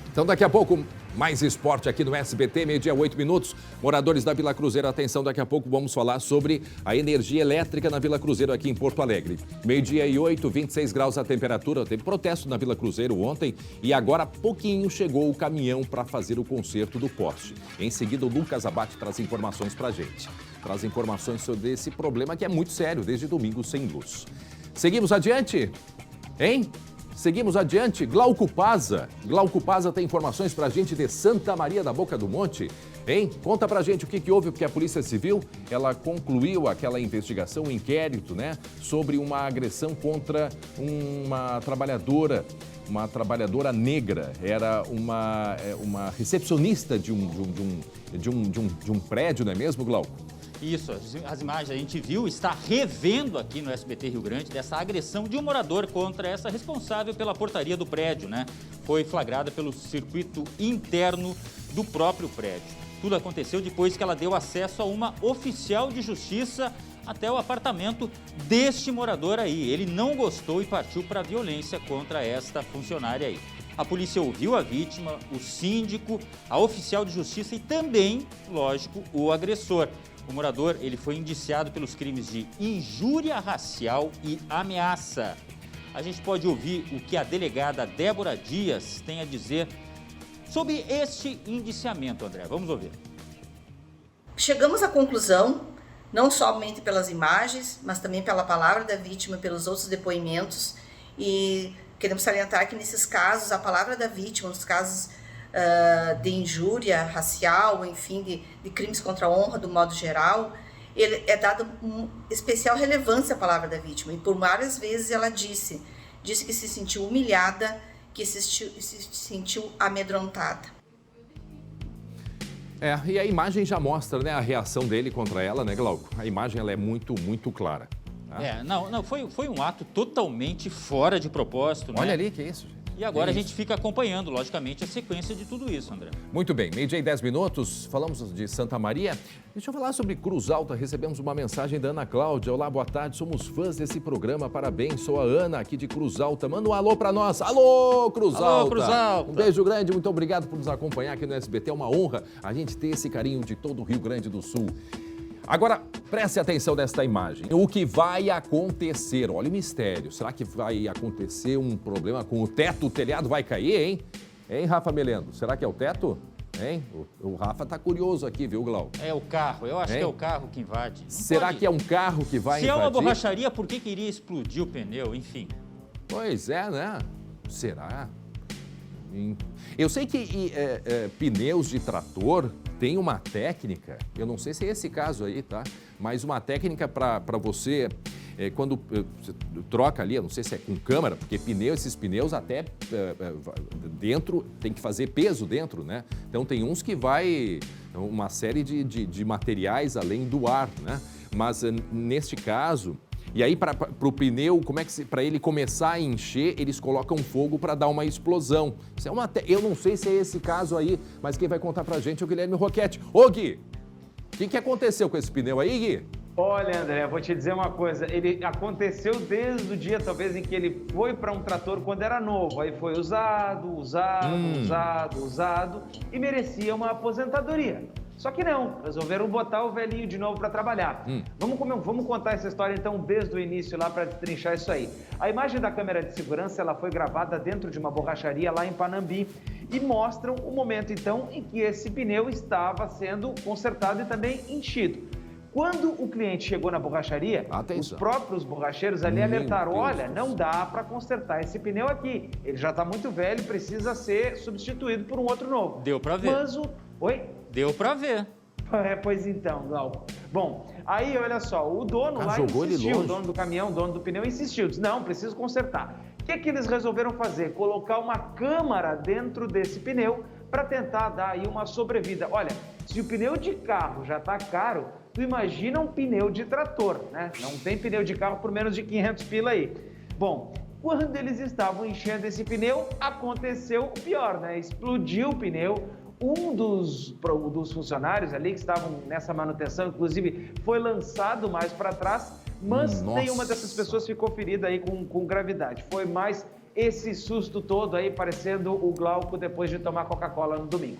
Então daqui a pouco, mais esporte aqui no SBT, 12:08. Moradores da Vila Cruzeiro, atenção, daqui a pouco vamos falar sobre a energia elétrica na Vila Cruzeiro aqui em Porto Alegre. 12:08, 26 graus a temperatura, teve protesto na Vila Cruzeiro ontem e agora há pouquinho chegou o caminhão para fazer o conserto do poste. Em seguida, o Lucas Abate traz informações para a gente. Traz informações sobre esse problema que é muito sério, desde domingo sem luz. Seguimos adiante, hein? Seguimos adiante, Glauco Paza. Glauco Paza tem informações pra gente de Santa Maria da Boca do Monte, hein? Conta pra gente o que houve, porque a Polícia Civil, ela concluiu aquela investigação, um inquérito, né? Sobre uma agressão contra uma trabalhadora negra. Era uma recepcionista de um prédio, não é mesmo, Glauco? Isso, as imagens a gente viu, está revendo aqui no SBT Rio Grande dessa agressão de um morador contra essa responsável pela portaria do prédio, né? Foi flagrada pelo circuito interno do próprio prédio. Tudo aconteceu depois que ela deu acesso a uma oficial de justiça até o apartamento deste morador aí. Ele não gostou e partiu para a violência contra esta funcionária aí. A polícia ouviu a vítima, o síndico, a oficial de justiça e também, lógico, o agressor. O morador, ele foi indiciado pelos crimes de injúria racial e ameaça. A gente pode ouvir o que a delegada Débora Dias tem a dizer sobre este indiciamento, André. Vamos ouvir. Chegamos à conclusão, não somente pelas imagens, mas também pela palavra da vítima, pelos outros depoimentos, e queremos salientar que nesses casos, a palavra da vítima, nos casos de injúria racial, enfim, de crimes contra a honra, do modo geral, ele é dado especial relevância à palavra da vítima. E por várias vezes ela disse que se sentiu humilhada, que se sentiu amedrontada. E a imagem já mostra, né, a reação dele contra ela, né, Glauco? A imagem ela é muito, muito clara. Tá? Foi um ato totalmente fora de propósito, né? Olha ali, que é isso, gente. E agora a gente fica acompanhando, logicamente, a sequência de tudo isso, André. Muito bem, 12:10, falamos de Santa Maria. Deixa eu falar sobre Cruz Alta. Recebemos uma mensagem da Ana Cláudia. Olá, boa tarde, somos fãs desse programa, parabéns. Sou a Ana, aqui de Cruz Alta. Manda um alô pra nós. Alô, Cruz Alta! Alô, Cruz Alta! Um beijo grande, muito obrigado por nos acompanhar aqui no SBT. É uma honra a gente ter esse carinho de todo o Rio Grande do Sul. Agora, preste atenção nesta imagem. O que vai acontecer? Olha o mistério. Será que vai acontecer um problema com o teto? O telhado vai cair, hein? Hein, Rafa Melendo? Será que é o teto? Hein? O Rafa tá curioso aqui, viu, Glauco? É o carro. Eu acho que é o carro que invade. Será que é um carro que vai invadir? Se é uma borracharia, por que iria explodir o pneu? Enfim. Pois é, né? Será? Eu sei que pneus de trator tem uma técnica, eu não sei se é esse caso aí, tá? Mas uma técnica para você, quando você troca ali, eu não sei se é com câmara, porque esses pneus até dentro, tem que fazer peso dentro, né? Então tem uns que vai uma série de materiais além do ar, né? Mas neste caso, E aí, para o pneu, para ele começar a encher, eles colocam fogo para dar uma explosão. Isso é eu não sei se é esse caso aí, mas quem vai contar pra gente é o Guilherme Roquette. Ô, Gui, o que aconteceu com esse pneu aí, Gui? Olha, André, vou te dizer uma coisa, ele aconteceu desde o dia, talvez, em que ele foi para um trator quando era novo, aí foi usado, e merecia uma aposentadoria. Só que não, resolveram botar o velhinho de novo para trabalhar. Vamos contar essa história, então, desde o início lá para destrinchar isso aí. A imagem da câmera de segurança, ela foi gravada dentro de uma borracharia lá em Panambi e mostram o momento, então, em que esse pneu estava sendo consertado e também enchido. Quando o cliente chegou na borracharia, os próprios borracheiros ali alertaram, olha, não dá para consertar esse pneu aqui. Ele já está muito velho, precisa ser substituído por um outro novo. Deu para ver. Oi? Deu para ver. Pois então, Glauco. Bom, aí olha só, o dono lá insistiu, o dono do caminhão, o dono do pneu insistiu, disse, não, preciso consertar. O que eles resolveram fazer? Colocar uma câmara dentro desse pneu para tentar dar aí uma sobrevida. Olha, se o pneu de carro já está caro, tu imagina um pneu de trator, né? Não tem pneu de carro por menos de 500 pila aí. Bom, quando eles estavam enchendo esse pneu, aconteceu o pior, né? Explodiu o pneu. Um dos funcionários ali que estavam nessa manutenção, inclusive, foi lançado mais para trás, mas nenhuma dessas pessoas ficou ferida aí com gravidade. Foi mais esse susto todo aí, parecendo o Glauco depois de tomar Coca-Cola no domingo.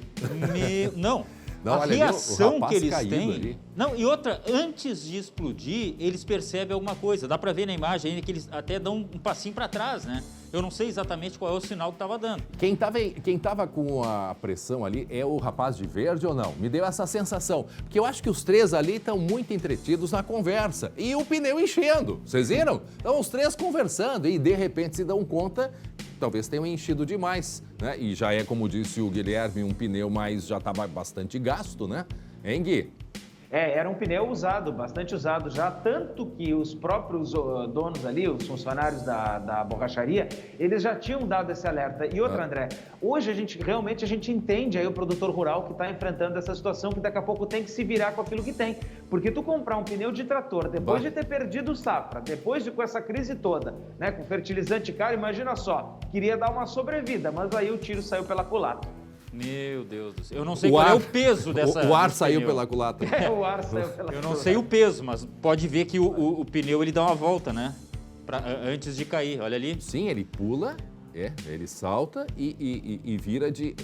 Não, a reação que eles têm... Ali. Não, e outra, antes de explodir, eles percebem alguma coisa. Dá para ver na imagem ainda que eles até dão um passinho para trás, né? Eu não sei exatamente qual é o sinal que estava dando. Quem tava com a pressão ali é o rapaz de verde ou não? Me deu essa sensação. Porque eu acho que os três ali estão muito entretidos na conversa. E o pneu enchendo. Vocês viram? Então os três conversando e de repente se dão conta, talvez tenham enchido demais, né? E já é, como disse o Guilherme, um pneu mais já estava bastante gasto, né? Hein, Gui? Era um pneu usado, bastante usado já, tanto que os próprios donos ali, os funcionários da borracharia, eles já tinham dado esse alerta. E outra, André, hoje a gente entende aí o produtor rural que está enfrentando essa situação, que daqui a pouco tem que se virar com aquilo que tem. Porque tu comprar um pneu de trator, depois de ter perdido o safra, depois de com essa crise toda, né, com fertilizante caro, imagina só, queria dar uma sobrevida, mas aí o tiro saiu pela culatra. Meu Deus do céu. Eu não sei qual é o peso dessa... O ar saiu pela culatra. O ar saiu pela culatra. Eu não sei o peso, mas pode ver que o pneu ele dá uma volta, né? Antes de cair, olha ali. Sim, ele pula, ele salta e vira de...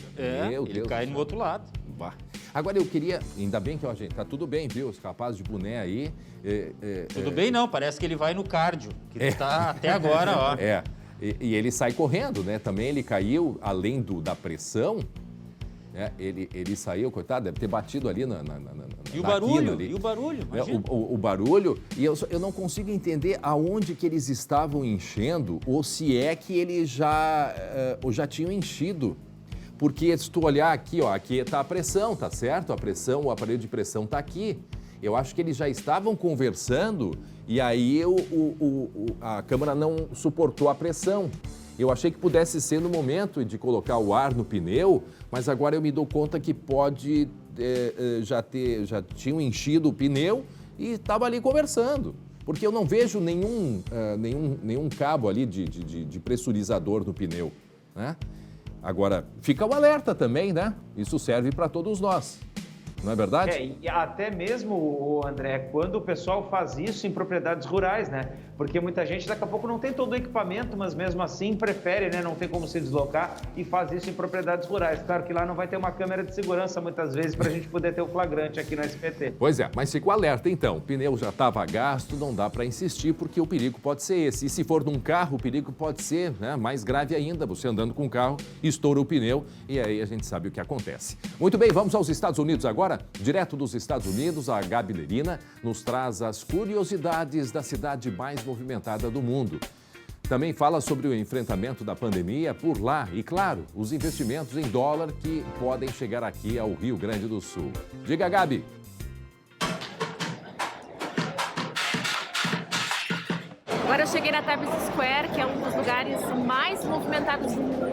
Meu Deus, ele cai no outro lado. Bah. Agora eu queria... Ainda bem que, ó, gente, tá tudo bem, viu? Os rapazes de boné aí... Tudo bem não, parece que ele vai no cardio, que tá até agora, ó. E ele sai correndo, né? Também ele caiu, além da pressão... Ele saiu, coitado, deve ter batido ali na E o barulho, ali. O barulho, imagina. O barulho, e eu não consigo entender aonde que eles estavam enchendo, ou se é que eles já tinham enchido. Porque se tu olhar aqui, ó, aqui está a pressão, tá certo? A pressão, o aparelho de pressão está aqui. Eu acho que eles já estavam conversando e aí a câmara não suportou a pressão. Eu achei que pudesse ser no momento de colocar o ar no pneu, mas agora eu me dou conta que pode já tinham enchido o pneu e estava ali conversando. Porque eu não vejo nenhum cabo ali de pressurizador no pneu, né? Agora, fica o alerta também, né? Isso serve para todos nós. Não é verdade? E até mesmo, André, quando o pessoal faz isso em propriedades rurais, né? Porque muita gente daqui a pouco não tem todo o equipamento, mas mesmo assim prefere, né? Não tem como se deslocar e faz isso em propriedades rurais. Claro que lá não vai ter uma câmera de segurança muitas vezes para a gente poder ter o flagrante aqui no SBT. Pois é, mas fica o alerta então. O pneu já estava gasto, não dá para insistir porque o perigo pode ser esse. E se for num carro, o perigo pode ser, né, mais grave ainda. Você andando com o carro, estoura o pneu e aí a gente sabe o que acontece. Muito bem, vamos aos Estados Unidos agora. Direto dos Estados Unidos, a Gabi Lerina nos traz as curiosidades da cidade mais movimentada do mundo. Também fala sobre o enfrentamento da pandemia por lá e, claro, os investimentos em dólar que podem chegar aqui ao Rio Grande do Sul. Diga, Gabi. Agora eu cheguei na Times Square, que é um dos lugares mais movimentados do mundo.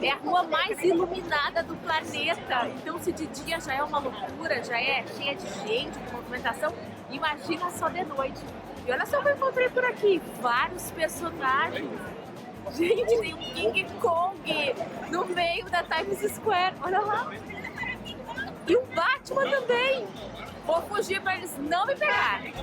É a rua mais iluminada do planeta. Então, se de dia já é uma loucura, já é cheia de gente, de movimentação, imagina só de noite. E olha só o que eu encontrei por aqui, vários personagens. Gente, tem um King Kong no meio da Times Square, olha lá. E um Batman também. Vou fugir para eles não me pegarem.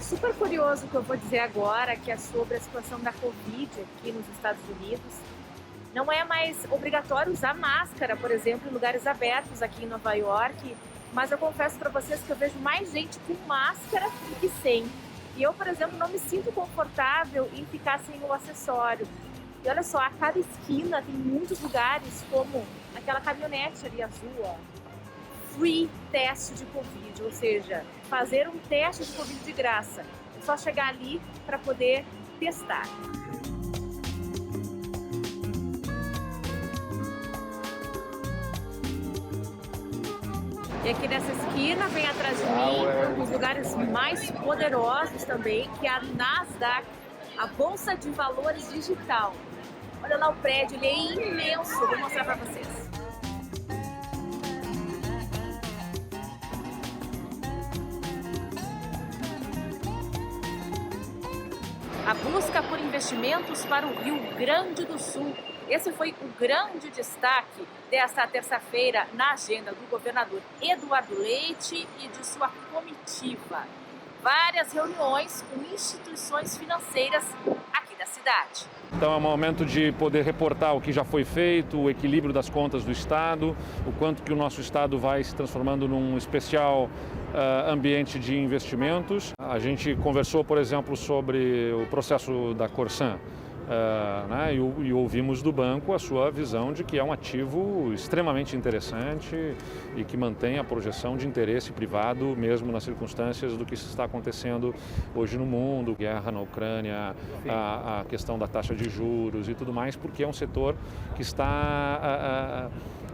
Super curioso o que eu vou dizer agora, que é sobre a situação da Covid aqui nos Estados Unidos. Não é mais obrigatório usar máscara, por exemplo, em lugares abertos aqui em Nova York, mas eu confesso para vocês que eu vejo mais gente com máscara do que sem. E eu, por exemplo, não me sinto confortável em ficar sem o acessório. E olha só, a cada esquina tem muitos lugares, como aquela caminhonete ali azul, ó. Free teste de Covid, ou seja, fazer um teste de Covid de graça. É só chegar ali para poder testar. E aqui nessa esquina, vem atrás de mim, um dos lugares mais poderosos também, que é a Nasdaq, a Bolsa de Valores Digital. Olha lá o prédio, ele é imenso, vou mostrar para vocês. A busca por investimentos para o Rio Grande do Sul. Esse foi o grande destaque desta terça-feira na agenda do governador Eduardo Leite e de sua comitiva. Várias reuniões com instituições financeiras aqui da cidade. Então é um momento de poder reportar o que já foi feito, o equilíbrio das contas do Estado, o quanto que o nosso Estado vai se transformando num especial ambiente de investimentos. A gente conversou, por exemplo, sobre o processo da Corsan. Né, e ouvimos do banco a sua visão de que é um ativo extremamente interessante e que mantém a projeção de interesse privado, mesmo nas circunstâncias do que está acontecendo hoje no mundo, guerra na Ucrânia, a questão da taxa de juros e tudo mais, porque é um setor que está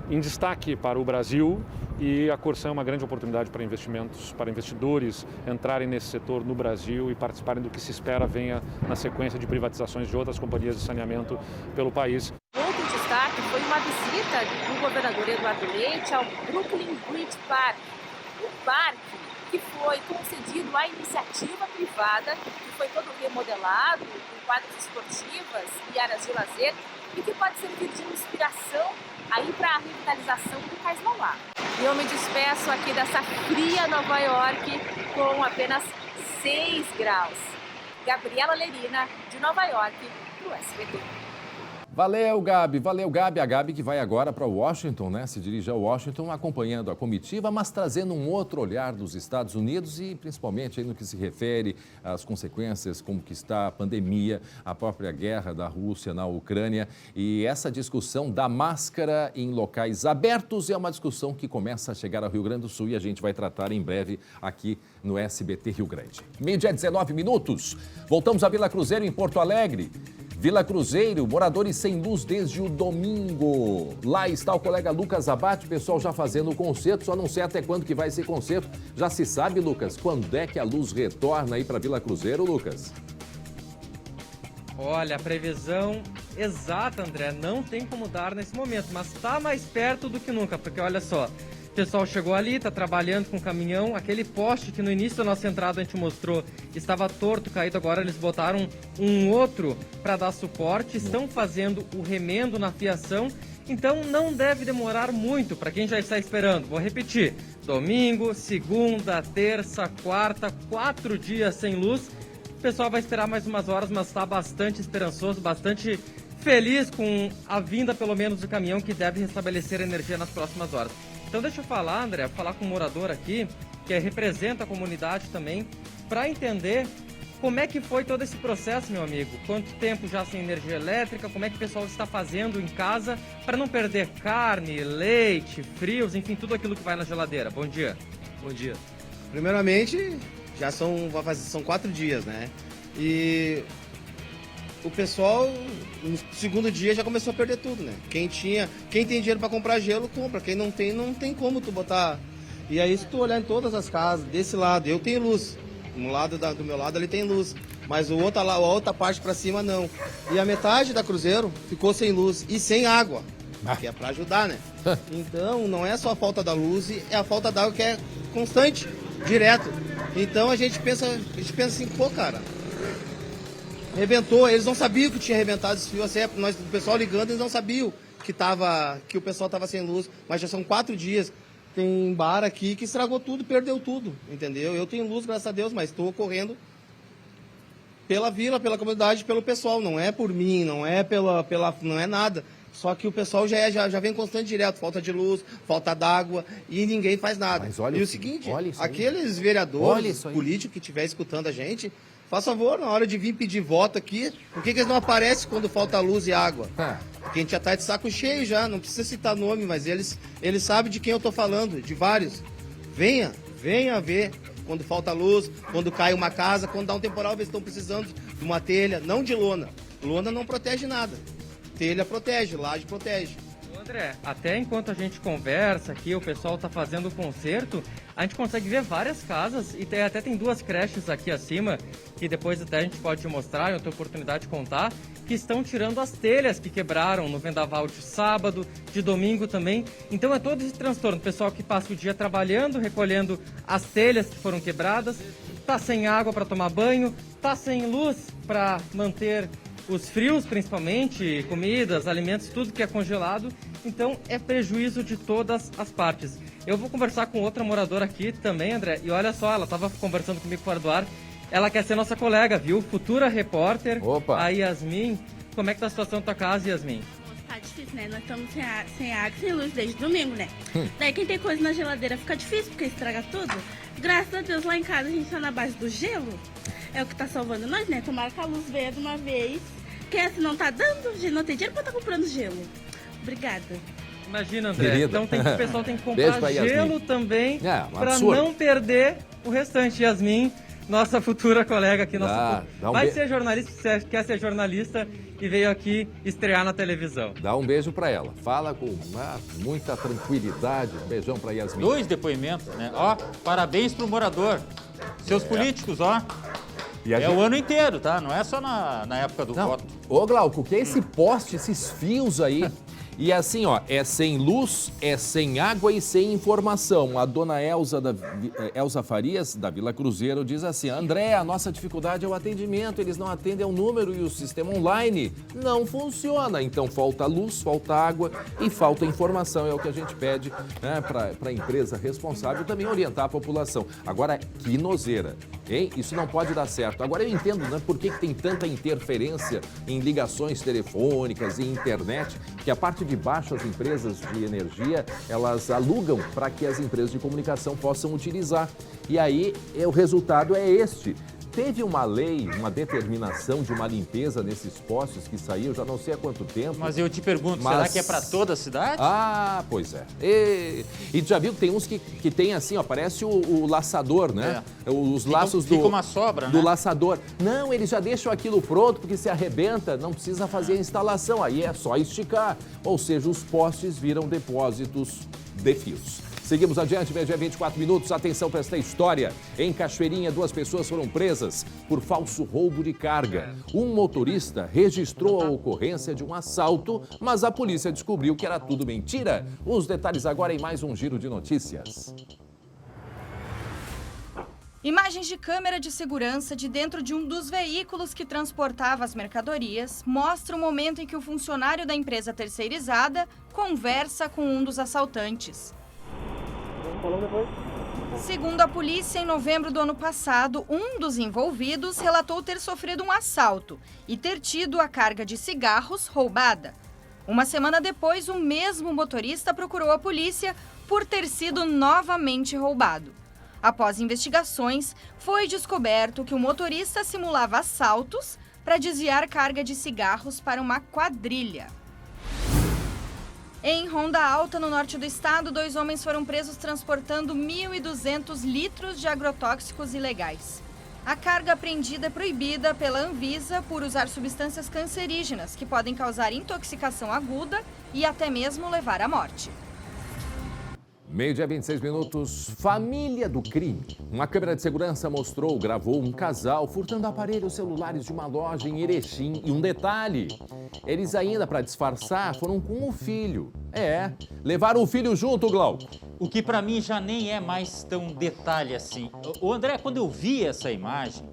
em destaque para o Brasil e a Corsan é uma grande oportunidade para investimentos, para investidores entrarem nesse setor no Brasil e participarem do que se espera venha na sequência de privatizações de outras companhias de saneamento pelo país. Outro destaque foi uma visita do governador Eduardo Leite ao Brooklyn Bridge Park, um parque que foi concedido à iniciativa privada, que foi todo remodelado, com quadras esportivas e áreas de lazer, e que pode servir de inspiração aí para a revitalização do Cais Mauá. E eu me despeço aqui dessa fria Nova York com apenas 6 graus. Gabriela Lerina, de Nova York, para o SBT. Valeu, Gabi. Valeu, Gabi. A Gabi que vai agora para Washington, né? Se dirige a Washington acompanhando a comitiva, mas trazendo um outro olhar dos Estados Unidos e principalmente aí no que se refere às consequências, como que está a pandemia, a própria guerra da Rússia na Ucrânia. E essa discussão da máscara em locais abertos é uma discussão que começa a chegar ao Rio Grande do Sul e a gente vai tratar em breve aqui no SBT Rio Grande. 12:19. Voltamos a Vila Cruzeiro, em Porto Alegre. Vila Cruzeiro, moradores sem luz desde o domingo. Lá está o colega Lucas Abate, o pessoal já fazendo o concerto, só não sei até quando que vai esse concerto. Já se sabe, Lucas, quando é que a luz retorna aí para Vila Cruzeiro, Lucas? Olha, a previsão exata, André, não tem como dar nesse momento, mas está mais perto do que nunca, porque olha só, o pessoal chegou ali, está trabalhando com o caminhão, aquele poste que no início da nossa entrada a gente mostrou estava torto, caído, agora eles botaram um outro para dar suporte, estão fazendo o remendo na fiação, então não deve demorar muito para quem já está esperando. Vou repetir, domingo, segunda, terça, quarta, 4 dias sem luz. O pessoal vai esperar mais umas horas, mas está bastante esperançoso, bastante feliz com a vinda, pelo menos, do caminhão que deve restabelecer a energia nas próximas horas. Então deixa eu falar, André, falar com um morador aqui, que representa a comunidade também, para entender como é que foi todo esse processo, meu amigo. Quanto tempo já sem energia elétrica, como é que o pessoal está fazendo em casa para não perder carne, leite, frios, enfim, tudo aquilo que vai na geladeira. Bom dia. Bom dia. Primeiramente, já são 4 dias, né? E o pessoal, no segundo dia, já começou a perder tudo, né? Quem tem dinheiro para comprar gelo, compra. Quem não tem como tu botar. E aí, se tu olhar em todas as casas, desse lado, eu tenho luz. Do meu lado, ele tem luz. Mas a outra parte para cima, não. E a metade da Cruzeiro ficou sem luz e sem água. que é para ajudar, né? Então, não é só a falta da luz, é a falta d'água que é constante, direto. Então, a gente pensa assim, pô, cara, arrebentou, eles não sabiam que tinha arrebentado esse fio, assim, o pessoal ligando, eles não sabiam que o pessoal estava sem luz, mas já são 4 dias. Tem bar aqui que estragou tudo, perdeu tudo, entendeu? Eu tenho luz, graças a Deus, mas estou correndo pela vila, pela comunidade, pelo pessoal, não é por mim, não é não é nada. Só que o pessoal já vem constante direto, falta de luz, falta d'água e ninguém faz nada. Mas olha e o seguinte, aqueles vereadores políticos que estiver escutando a gente, faz favor, na hora de vir pedir voto aqui, por que eles não aparecem quando falta luz e água? Porque a gente já tá de saco cheio já, não precisa citar nome, mas eles sabem de quem eu tô falando, de vários. Venha ver quando falta luz, quando cai uma casa, quando dá um temporal, eles estão precisando de uma telha, não de lona. Lona não protege nada. Telha protege, laje protege. André, até enquanto a gente conversa aqui, o pessoal tá fazendo o concerto, a gente consegue ver várias casas e até tem 2 creches aqui acima, que depois até a gente pode te mostrar, eu tenho oportunidade de contar, que estão tirando as telhas que quebraram no vendaval de sábado, de domingo também. Então é todo esse transtorno, o pessoal que passa o dia trabalhando, recolhendo as telhas que foram quebradas, tá sem água para tomar banho, tá sem luz para manter os frios, principalmente, comidas, alimentos, tudo que é congelado. Então é prejuízo de todas as partes. Eu vou conversar com outra moradora aqui também, André, e olha só, ela estava conversando comigo fora do ar, ela quer ser nossa colega, viu? Futura repórter. Opa. A Yasmin. Como é que tá a situação da tua casa, Yasmin? Tá difícil, né? Nós estamos sem água e sem luz desde domingo, né? Daí quem tem coisa na geladeira fica difícil, porque estraga tudo. Graças a Deus, lá em casa a gente tá na base do gelo. É o que tá salvando nós, né? Tomara que a luz venha de uma vez. Quem assim não tá dando, a gente não tem dinheiro pra estar comprando gelo. Obrigada. Imagina, André. Querida. Então o pessoal tem que comprar gelo também para absurdo. não perder o restante. Yasmin, nossa futura colega aqui, vai ser jornalista, quer ser jornalista e veio aqui estrear na televisão. Dá um beijo para ela. Fala com muita tranquilidade. Um beijão para Yasmin. 2 depoimentos, né? Ó, parabéns pro morador. Seus políticos, ó. O ano inteiro, tá? Não é só na época do voto. Ô, Glauco, o que é esse poste, esses fios aí? E assim, ó, é sem luz, é sem água e sem informação. A dona Elza Farias, da Vila Cruzeiro, diz assim: André, a nossa dificuldade é o atendimento, eles não atendem ao número e o sistema online não funciona. Então falta luz, falta água e falta informação. É o que a gente pede, né, para a empresa responsável também orientar a população. Agora, que nozeira, hein? Isso não pode dar certo. Agora eu entendo, né, por que tem tanta interferência em ligações telefônicas e internet, que a parte de baixo as empresas de energia, elas alugam para que as empresas de comunicação possam utilizar. E aí, o resultado é este. Teve uma lei, uma determinação de uma limpeza nesses postes que saiu, já não sei há quanto tempo. Mas eu te pergunto, será que é para toda a cidade? Ah, pois é. E já viu que tem uns que tem assim, ó, parece o laçador, né? Os laços fica uma sobra, do né? laçador. Não, eles já deixam aquilo pronto, porque se arrebenta, não precisa fazer a instalação, aí é só esticar. Ou seja, os postes viram depósitos de fios. Seguimos adiante, BG 24 minutos. Atenção para esta história. Em Cachoeirinha, 2 pessoas foram presas por falso roubo de carga. Um motorista registrou a ocorrência de um assalto, mas a polícia descobriu que era tudo mentira. Os detalhes agora em mais um Giro de Notícias. Imagens de câmera de segurança de dentro de um dos veículos que transportava as mercadorias mostram o momento em que o funcionário da empresa terceirizada conversa com um dos assaltantes. Segundo a polícia, em novembro do ano passado, um dos envolvidos relatou ter sofrido um assalto e ter tido a carga de cigarros roubada. Uma semana depois, o mesmo motorista procurou a polícia por ter sido novamente roubado. Após investigações, foi descoberto que o motorista simulava assaltos para desviar carga de cigarros para uma quadrilha. Em Ronda Alta, no norte do estado, 2 homens foram presos transportando 1.200 litros de agrotóxicos ilegais. A carga apreendida é proibida pela Anvisa por usar substâncias cancerígenas que podem causar intoxicação aguda e até mesmo levar à morte. Meio-dia, 26 minutos. Família do crime. Uma câmera de segurança gravou um casal furtando aparelhos celulares de uma loja em Erechim. E um detalhe, eles ainda, para disfarçar, foram com o filho. Levaram o filho junto, Glauco. O que para mim já nem é mais tão detalhe assim. O André, quando eu vi essa imagem,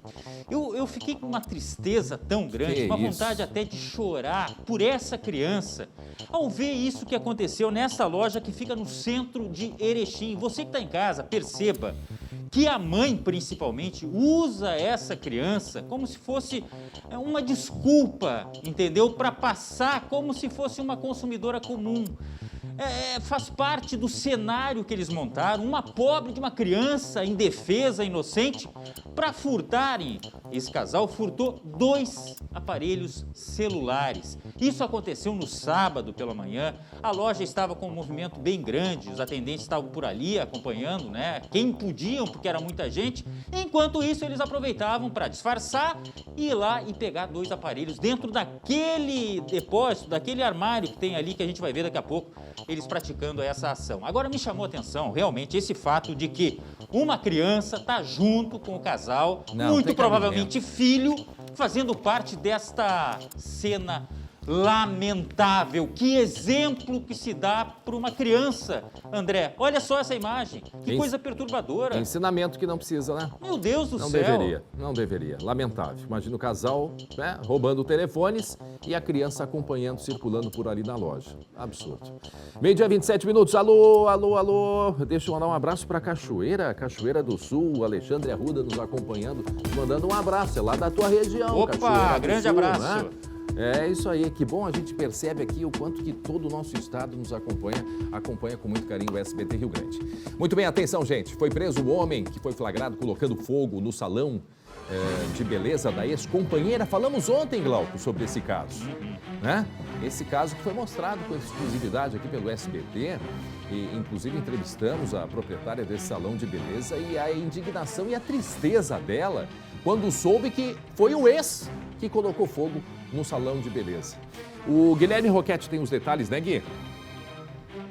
eu fiquei com uma tristeza tão grande, uma vontade até de chorar por essa criança, ao ver isso que aconteceu nessa loja que fica no centro de Erechim. Você que está em casa, perceba que a mãe, principalmente, usa essa criança como se fosse uma desculpa, entendeu? Para passar como se fosse uma consumidora comum. Faz parte do cenário que eles montaram, uma pobre de uma criança indefesa, inocente, para furtarem. Esse casal furtou 2 aparelhos celulares. Isso aconteceu no sábado pela manhã. A loja estava com um movimento bem grande, os atendentes estavam por ali acompanhando, né? Quem podiam, porque era muita gente. Enquanto isso, eles aproveitavam para disfarçar e ir lá e pegar 2 aparelhos dentro daquele depósito, daquele armário que tem ali, que a gente vai ver daqui a pouco, eles praticando essa ação. Agora me chamou a atenção realmente esse fato de que uma criança está junto com o casal, muito provavelmente filho, fazendo parte desta cena lamentável. Que exemplo que se dá para uma criança, André. Olha só essa imagem, que coisa perturbadora. Ensinamento que não precisa, né? Meu Deus do céu. Não deveria. Lamentável. Imagina o casal, né, roubando telefones e a criança acompanhando, circulando por ali na loja. Absurdo. Meio-dia, 27 minutos. Alô. Deixa eu mandar um abraço para Cachoeira do Sul. O Alexandre Arruda nos acompanhando, mandando um abraço. É lá da tua região, Opa, grande abraço. Né? É isso aí, que bom, a gente percebe aqui o quanto que todo o nosso estado nos acompanha com muito carinho o SBT Rio Grande. Muito bem, atenção, gente, foi preso o homem que foi flagrado colocando fogo no salão de beleza da ex-companheira. Falamos ontem, Glauco, sobre esse caso, né? Esse caso que foi mostrado com exclusividade aqui pelo SBT e inclusive entrevistamos a proprietária desse salão de beleza e a indignação e a tristeza dela quando soube que foi o ex que colocou fogo no salão de beleza. O Guilherme Roquette tem os detalhes, né, Gui?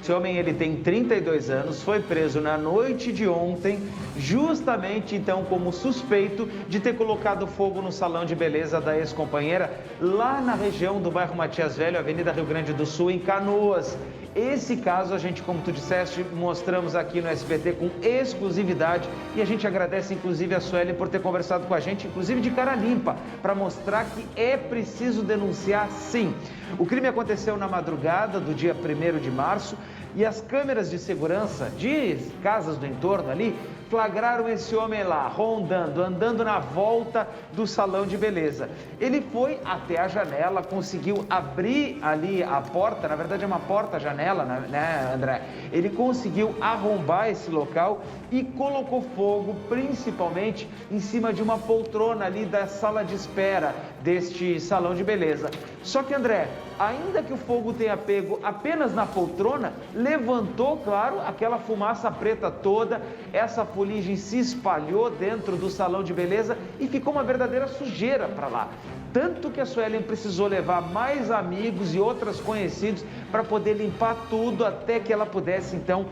Esse homem, ele tem 32 anos, foi preso na noite de ontem, justamente então como suspeito de ter colocado fogo no salão de beleza da ex-companheira, lá na região do bairro Matias Velho, Avenida Rio Grande do Sul, em Canoas. Esse caso a gente, como tu disseste, mostramos aqui no SBT com exclusividade e a gente agradece inclusive a Sueli por ter conversado com a gente, inclusive de cara limpa, para mostrar que é preciso denunciar sim. O crime aconteceu na madrugada do dia 1º de março e as câmeras de segurança de casas do entorno ali flagraram esse homem lá, rondando, andando na volta do salão de beleza. Ele foi até a janela, conseguiu abrir ali a porta, na verdade é uma porta-janela, né, André? Ele conseguiu arrombar esse local e colocou fogo, principalmente em cima de uma poltrona ali da sala de espera deste salão de beleza. Só que, André, ainda que o fogo tenha pego apenas na poltrona, levantou, claro, aquela fumaça preta toda, essa fuligem se espalhou dentro do salão de beleza e ficou uma verdadeira sujeira para lá. Tanto que a Suelen precisou levar mais amigos e outros conhecidos para poder limpar tudo até que ela pudesse, então,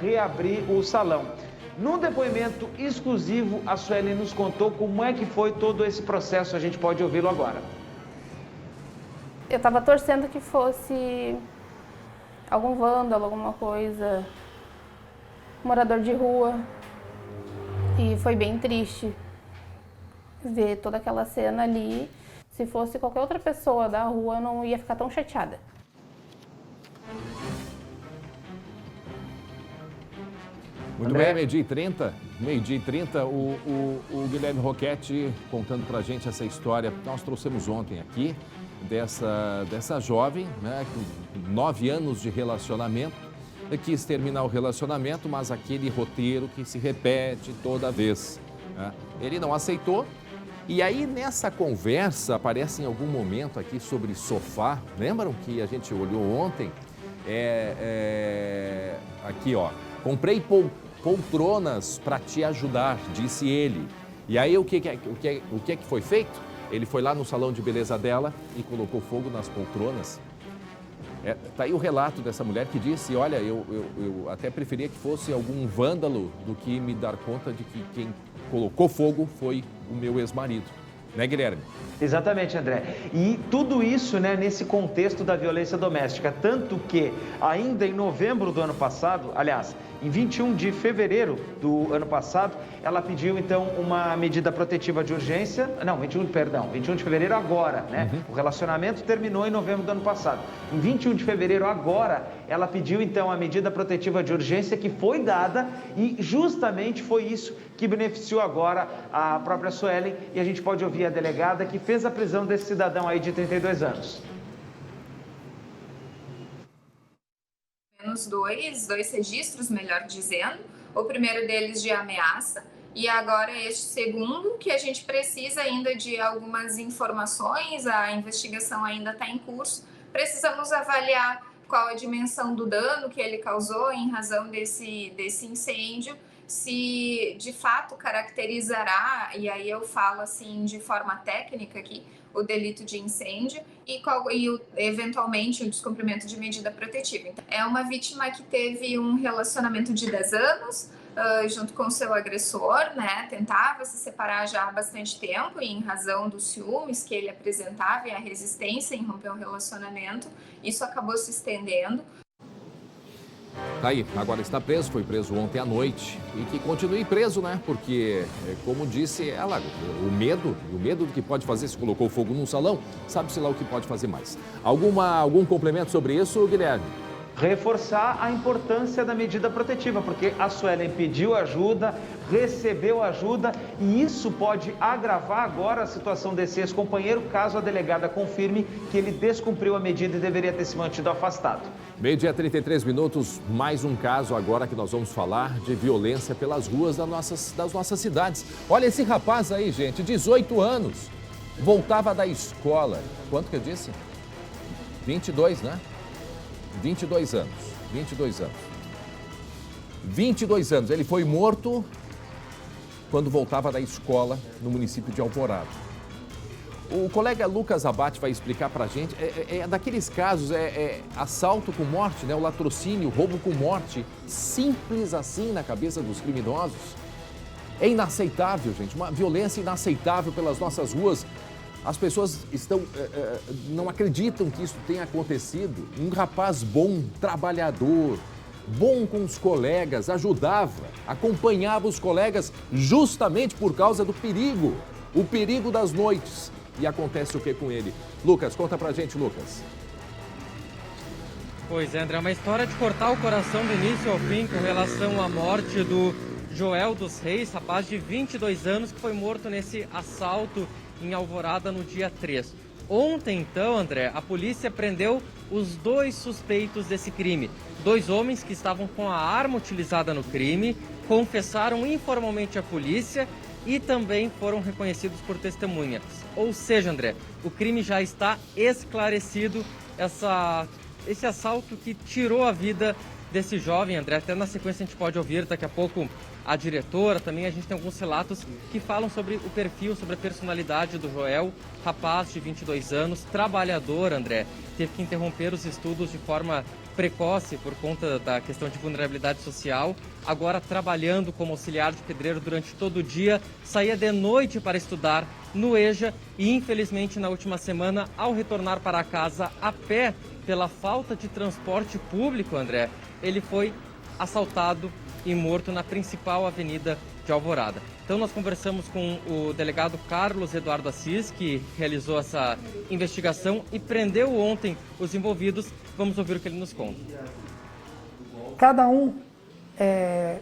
reabrir o salão. Num depoimento exclusivo, a Suelen nos contou como é que foi todo esse processo. A gente pode ouvi-lo agora. Eu estava torcendo que fosse algum vândalo, alguma coisa, morador de rua. E foi bem triste ver toda aquela cena ali. Se fosse qualquer outra pessoa da rua, eu não ia ficar tão chateada. Muito bem, meio-dia e 30, o Guilherme Roquette contando pra gente essa história que nós trouxemos ontem aqui, dessa jovem, né, com 9 anos de relacionamento, quis terminar o relacionamento, mas aquele roteiro que se repete toda vez, né? Ele não aceitou, e aí nessa conversa aparece em algum momento aqui sobre sofá, lembram que a gente olhou ontem? Aqui, ó, comprei poltronas para te ajudar, disse ele. E aí o que foi feito? Ele foi lá no salão de beleza dela e colocou fogo nas poltronas. Tá aí o relato dessa mulher que disse, olha, eu até preferia que fosse algum vândalo do que me dar conta de que quem colocou fogo foi o meu ex-marido. Né, Guilherme? Exatamente, André. E tudo isso, né, nesse contexto da violência doméstica. Tanto que, ainda em novembro do ano passado, aliás, em 21 de fevereiro do ano passado, ela pediu, então, uma medida protetiva de urgência. Não, 21 de fevereiro agora, né? O relacionamento terminou em novembro do ano passado. Em 21 de fevereiro agora, ela pediu, então, a medida protetiva de urgência que foi dada e justamente foi isso que beneficiou agora a própria Suelen. E a gente pode ouvir a delegada que fez a prisão desse cidadão aí de 32 anos. Menos dois registros, melhor dizendo. O primeiro deles de ameaça e agora este segundo, que a gente precisa ainda de algumas informações, a investigação ainda está em curso. Precisamos avaliar qual a dimensão do dano que ele causou em razão desse incêndio, se de fato caracterizará, e aí eu falo assim de forma técnica aqui, o delito de incêndio e eventualmente o descumprimento de medida protetiva. Então, é uma vítima que teve um relacionamento de 10 anos junto com seu agressor, né? Tentava se separar já há bastante tempo e em razão dos ciúmes que ele apresentava e a resistência em romper um relacionamento, isso acabou se estendendo. Tá aí, agora está preso, foi preso ontem à noite e que continue preso, né? Porque, como disse ela, o medo do que pode fazer se colocou fogo num salão, sabe-se lá o que pode fazer mais. Algum complemento sobre isso, Guilherme? Reforçar a importância da medida protetiva, porque a Suelen pediu ajuda, recebeu ajuda e isso pode agravar agora a situação desse ex-companheiro, caso a delegada confirme que ele descumpriu a medida e deveria ter se mantido afastado. Meio-dia, 33 minutos, mais um caso agora que nós vamos falar de violência pelas ruas das nossas cidades. Olha esse rapaz aí, gente, 18 anos, voltava da escola. Quanto que eu disse? 22, né? 22 anos. 22 anos. Ele foi morto quando voltava da escola no município de Alvorada. O colega Lucas Abate vai explicar pra gente. É daqueles casos, assalto com morte, né? O latrocínio, roubo com morte, simples assim na cabeça dos criminosos. É inaceitável, gente. Uma violência inaceitável pelas nossas ruas. As pessoas não acreditam que isso tenha acontecido. Um rapaz bom, trabalhador, bom com os colegas, ajudava, acompanhava os colegas justamente por causa do perigo. O perigo das noites. E acontece o que com ele? Lucas, conta pra gente, Lucas. Pois é, André, uma história de cortar o coração do início ao fim com relação à morte do Joel dos Reis, rapaz de 22 anos que foi morto nesse assalto em Alvorada no dia 3. Ontem, então, André, a polícia prendeu os 2 suspeitos desse crime. 2 homens que estavam com a arma utilizada no crime, confessaram informalmente à polícia e também foram reconhecidos por testemunhas. Ou seja, André, o crime já está esclarecido, esse assalto que tirou a vida desse jovem, André. Até na sequência a gente pode ouvir daqui a pouco a diretora, também a gente tem alguns relatos que falam sobre o perfil, sobre a personalidade do Joel, rapaz de 22 anos, trabalhador, André, teve que interromper os estudos de forma precoce por conta da questão de vulnerabilidade social, agora trabalhando como auxiliar de pedreiro durante todo o dia, saía de noite para estudar no EJA e infelizmente na última semana, ao retornar para casa a pé, pela falta de transporte público, André, ele foi assaltado e morto na principal avenida de Alvorada. Então nós conversamos com o delegado Carlos Eduardo Assis, que realizou essa investigação e prendeu ontem os envolvidos. Vamos ouvir o que ele nos conta. Cada um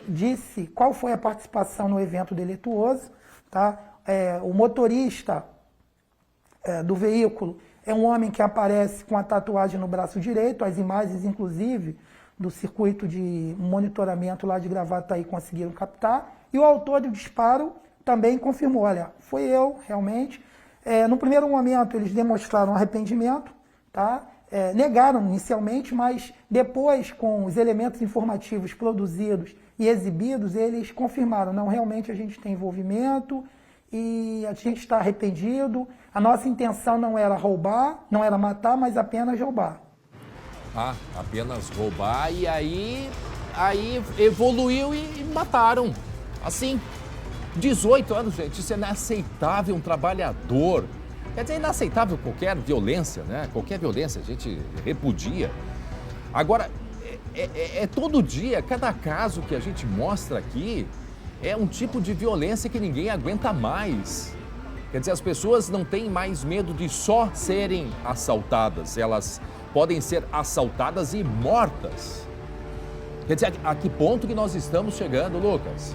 disse qual foi a participação no evento delituoso. Tá? O motorista do veículo é um homem que aparece com a tatuagem no braço direito, as imagens, inclusive, do circuito de monitoramento lá de Gravataí conseguiram captar. E o autor do disparo também confirmou, olha, foi eu, realmente. No primeiro momento, eles demonstraram arrependimento, tá? Negaram inicialmente, mas depois, com os elementos informativos produzidos e exibidos, eles confirmaram, não, realmente a gente tem envolvimento e a gente está arrependido. A nossa intenção não era roubar, não era matar, mas apenas roubar. Apenas roubar e aí evoluiu e mataram. Assim, 18 anos, gente, isso é inaceitável, um trabalhador. Quer dizer, inaceitável qualquer violência, né? Qualquer violência a gente repudia. Agora, é todo dia, cada caso que a gente mostra aqui é um tipo de violência que ninguém aguenta mais. Quer dizer, as pessoas não têm mais medo de só serem assaltadas, elas podem ser assaltadas e mortas. Quer dizer, a que ponto que nós estamos chegando, Lucas?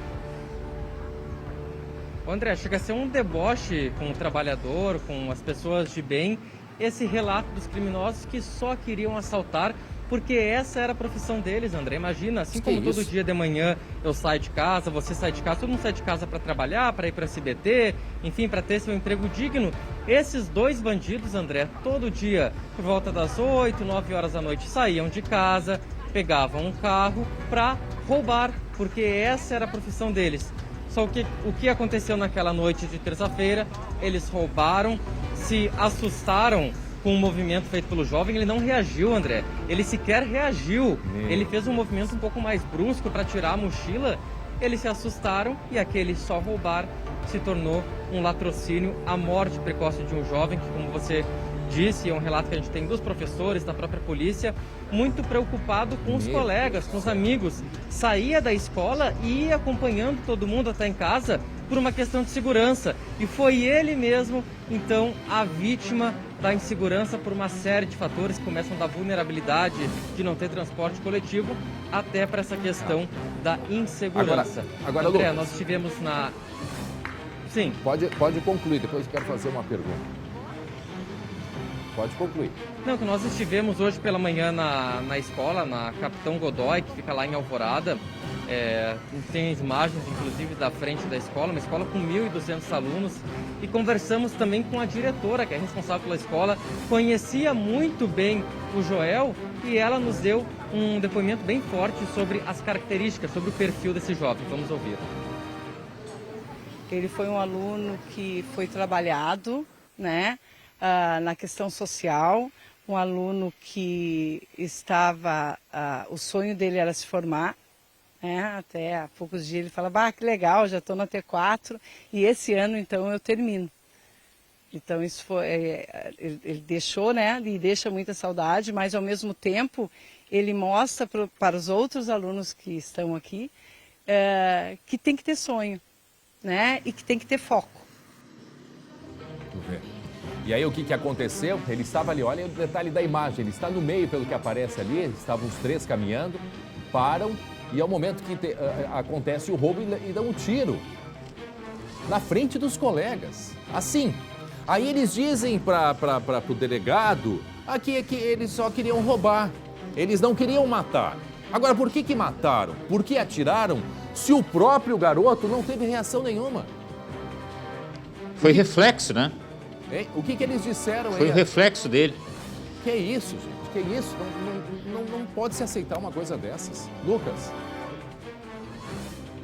André, chega a ser um deboche com o trabalhador, com as pessoas de bem, esse relato dos criminosos que só queriam assaltar, porque essa era a profissão deles, André. Imagina, assim como todo dia de manhã eu saio de casa, você sai de casa, todo mundo sai de casa para trabalhar, para ir para a SBT, enfim, para ter seu emprego digno. Esses dois bandidos, André, todo dia, por volta das 8, 9 horas da noite, saíam de casa, pegavam um carro para roubar, porque essa era a profissão deles. Só que o que aconteceu naquela noite de terça-feira, eles roubaram, se assustaram com o movimento feito pelo jovem, ele não reagiu, André. Ele sequer reagiu. Ele fez um movimento um pouco mais brusco para tirar a mochila. Eles se assustaram e aquele só roubar se tornou um latrocínio, a morte precoce de um jovem que, como você disse, é um relato que a gente tem dos professores, da própria polícia, muito preocupado com os colegas, com os amigos. Saía da escola e ia acompanhando todo mundo até em casa por uma questão de segurança. E foi ele mesmo, então, a vítima da insegurança por uma série de fatores que começam da vulnerabilidade de não ter transporte coletivo até para essa questão da insegurança. Agora André, Lucas, nós tivemos na... Sim. Pode concluir, depois eu quero fazer uma pergunta. Pode concluir. Não, que nós estivemos hoje pela manhã na escola, na Capitão Godoy, que fica lá em Alvorada. Tem imagens, inclusive, da frente da escola, uma escola com 1.200 alunos. E conversamos também com a diretora, que é responsável pela escola, conhecia muito bem o Joel e ela nos deu um depoimento bem forte sobre as características, sobre o perfil desse jovem. Vamos ouvir. Ele foi um aluno que foi trabalhado, né? Na questão social, um aluno que estava, o sonho dele era se formar, né? Até há poucos dias ele fala, que legal, já estou na T4 e esse ano então eu termino. Então isso foi, ele deixou, né? E deixa muita saudade, mas ao mesmo tempo ele mostra para os outros alunos que estão aqui que tem que ter sonho, né? E que tem que ter foco. Vamos ver. E aí o que aconteceu? Ele estava ali, olha o detalhe da imagem, ele está no meio pelo que aparece ali, estavam os três caminhando, param e é o momento que acontece o roubo e dão um tiro na frente dos colegas, assim. Aí eles dizem para o delegado que eles só queriam roubar, eles não queriam matar. Agora, por que mataram? Por que atiraram se o próprio garoto não teve reação nenhuma? Foi reflexo, né? O que eles disseram aí? Foi o reflexo dele. Que isso, gente? Que isso? Não pode se aceitar uma coisa dessas. Lucas?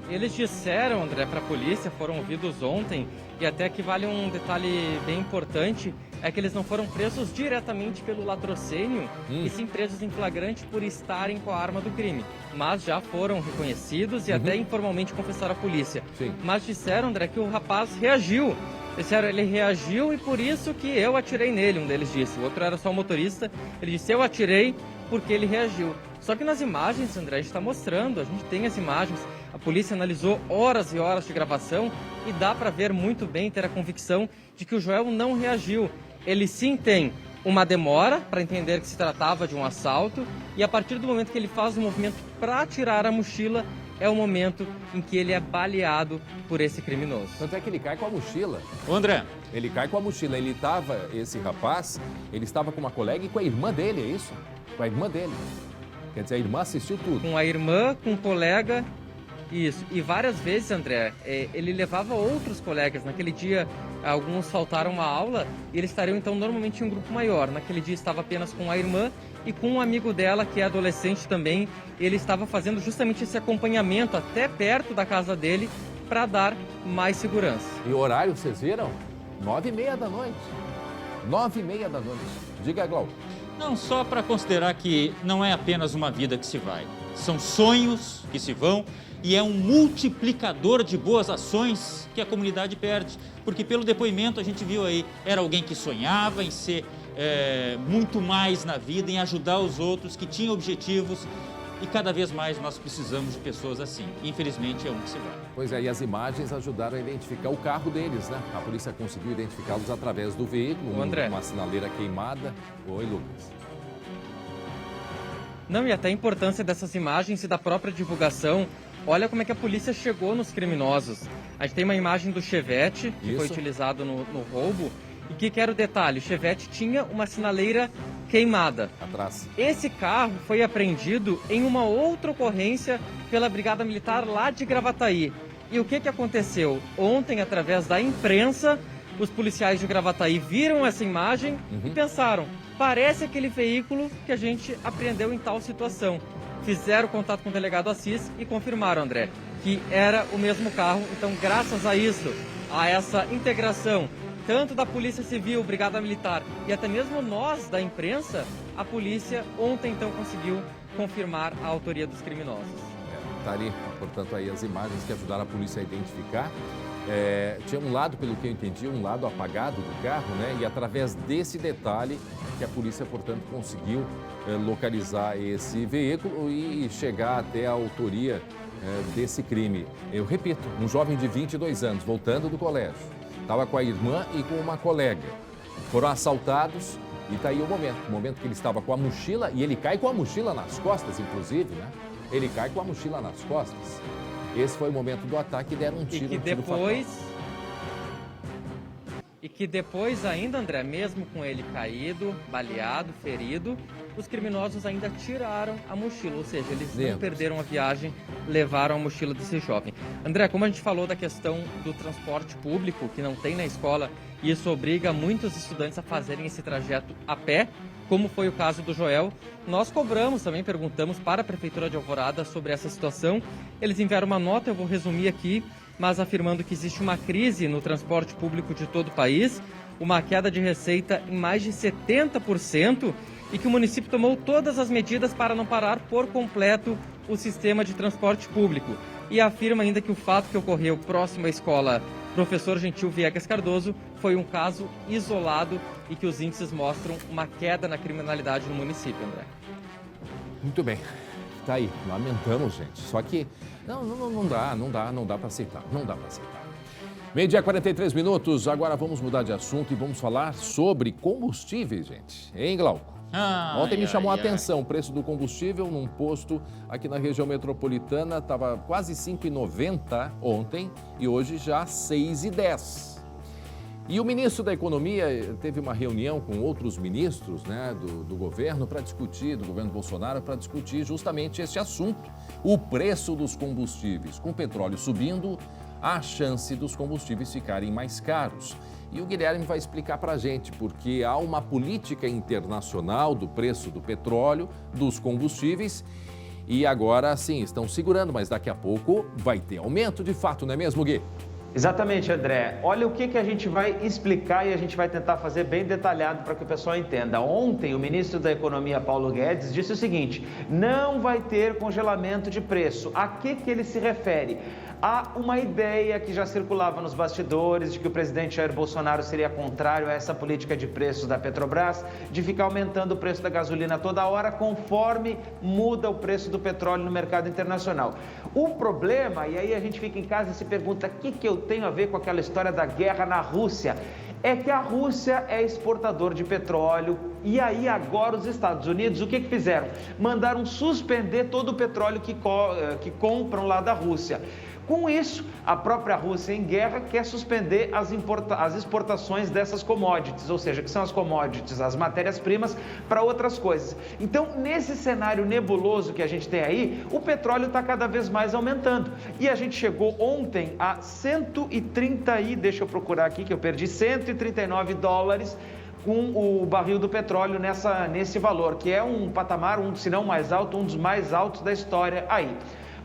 Eles disseram, André, para a polícia, foram ouvidos ontem, e até que vale um detalhe bem importante, é que eles não foram presos diretamente pelo latrocínio, e sim presos em flagrante por estarem com a arma do crime. Mas já foram reconhecidos e até informalmente confessaram à polícia. Sim. Mas disseram, André, que o rapaz reagiu. Disseram, ele reagiu e por isso que eu atirei nele, um deles disse. O outro era só o motorista, ele disse, eu atirei porque ele reagiu. Só que nas imagens, André, a gente está mostrando, a gente tem as imagens, a polícia analisou horas e horas de gravação e dá para ver muito bem, ter a convicção de que o Joel não reagiu. Ele sim tem uma demora para entender que se tratava de um assalto e a partir do momento que ele faz o movimento para tirar a mochila, é o momento em que ele é baleado por esse criminoso. Tanto é que ele cai com a mochila. Ô, André. Ele cai com a mochila. Esse rapaz, ele estava com uma colega e com a irmã dele, é isso? Com a irmã dele. Quer dizer, a irmã assistiu tudo. Com a irmã, com o colega, isso. E várias vezes, André, ele levava outros colegas. Naquele dia, alguns faltaram a aula e eles estariam, então, normalmente em um grupo maior. Naquele dia estava apenas com a irmã e com um amigo dela, que é adolescente também. Ele estava fazendo justamente esse acompanhamento até perto da casa dele para dar mais segurança. E o horário, vocês viram? 9h30 da noite. 9h30 da noite. Diga, Glau. Não, só para considerar que não é apenas uma vida que se vai, são sonhos que se vão e é um multiplicador de boas ações que a comunidade perde, porque pelo depoimento a gente viu aí, era alguém que sonhava em ser muito mais na vida, em ajudar os outros, que tinha objetivos. E cada vez mais nós precisamos de pessoas assim. Infelizmente é um que se vai. Pois é, e as imagens ajudaram a identificar o carro deles, né? A polícia conseguiu identificá-los através do veículo, uma sinaleira queimada. Oi, Lucas. Não, e até a importância dessas imagens e da própria divulgação. Olha como é que a polícia chegou nos criminosos. A gente tem uma imagem do Chevette, que foi utilizado no roubo. E o que era o detalhe? O Chevette tinha uma sinaleira queimada. Atrás. Esse carro foi apreendido em uma outra ocorrência pela Brigada Militar lá de Gravataí. E o que aconteceu? Ontem, através da imprensa, os policiais de Gravataí viram essa imagem e pensaram, parece aquele veículo que a gente apreendeu em tal situação. Fizeram contato com o delegado Assis e confirmaram, André, que era o mesmo carro. Então, graças a isso, a essa integração, tanto da Polícia Civil, Brigada Militar e até mesmo nós da imprensa, a polícia ontem então conseguiu confirmar a autoria dos criminosos. Tá ali, portanto, aí as imagens que ajudaram a polícia a identificar. Tinha um lado, pelo que eu entendi, um lado apagado do carro, né? E através desse detalhe que a polícia, portanto, conseguiu localizar esse veículo e chegar até a autoria desse crime. Eu repito, um jovem de 22 anos, voltando do colégio. Estava com a irmã e com uma colega. Foram assaltados e está aí o momento que ele estava com a mochila e ele cai com a mochila nas costas, inclusive, né? Ele cai com a mochila nas costas. Esse foi o momento do ataque e deram um tiro. E que depois ainda, André, mesmo com ele caído, baleado, ferido, os criminosos ainda tiraram a mochila, ou seja, eles não perderam a viagem, levaram a mochila desse jovem. André, como a gente falou da questão do transporte público, que não tem na escola, e isso obriga muitos estudantes a fazerem esse trajeto a pé, como foi o caso do Joel, nós cobramos, também perguntamos para a Prefeitura de Alvorada sobre essa situação. Eles enviaram uma nota, eu vou resumir aqui, mas afirmando que existe uma crise no transporte público de todo o país, uma queda de receita em mais de 70% e que o município tomou todas as medidas para não parar por completo o sistema de transporte público. E afirma ainda que o fato que ocorreu próximo à escola Professor Gentil Viegas Cardoso foi um caso isolado e que os índices mostram uma queda na criminalidade no município, André. Muito bem. Tá aí, lamentamos, gente. Só que não dá para aceitar. Não dá para aceitar. Meio-dia, 43 minutos. Agora vamos mudar de assunto e vamos falar sobre combustíveis, gente. Hein, Glauco? Ontem me chamou a atenção o preço do combustível num posto aqui na região metropolitana. Estava quase R$ 5,90 ontem e hoje já R$ 6,10. E o ministro da Economia teve uma reunião com outros ministros, né, do governo para discutir, do governo Bolsonaro, para discutir justamente esse assunto, o preço dos combustíveis. Com o petróleo subindo, há a chance dos combustíveis ficarem mais caros. E o Guilherme vai explicar para a gente, porque há uma política internacional do preço do petróleo, dos combustíveis, e agora sim, estão segurando, mas daqui a pouco vai ter aumento de fato, não é mesmo, Gui? Exatamente, André. Olha o que a gente vai explicar e a gente vai tentar fazer bem detalhado para que o pessoal entenda. Ontem, o ministro da Economia, Paulo Guedes, disse o seguinte: não vai ter congelamento de preço. A que ele se refere? Há uma ideia que já circulava nos bastidores de que o presidente Jair Bolsonaro seria contrário a essa política de preços da Petrobras, de ficar aumentando o preço da gasolina toda hora conforme muda o preço do petróleo no mercado internacional. O problema, e aí a gente fica em casa e se pergunta o que eu tenho a ver com aquela história da guerra na Rússia, é que a Rússia é exportador de petróleo e aí agora os Estados Unidos, o que fizeram? Mandaram suspender todo o petróleo que compram lá da Rússia. Com isso, a própria Rússia em guerra quer suspender as exportações dessas commodities, ou seja, que são as commodities, as matérias-primas, para outras coisas. Então, nesse cenário nebuloso que a gente tem aí, o petróleo está cada vez mais aumentando. E a gente chegou ontem a 139 dólares com o barril do petróleo nesse valor, que é um patamar, se não mais alto, um dos mais altos da história aí.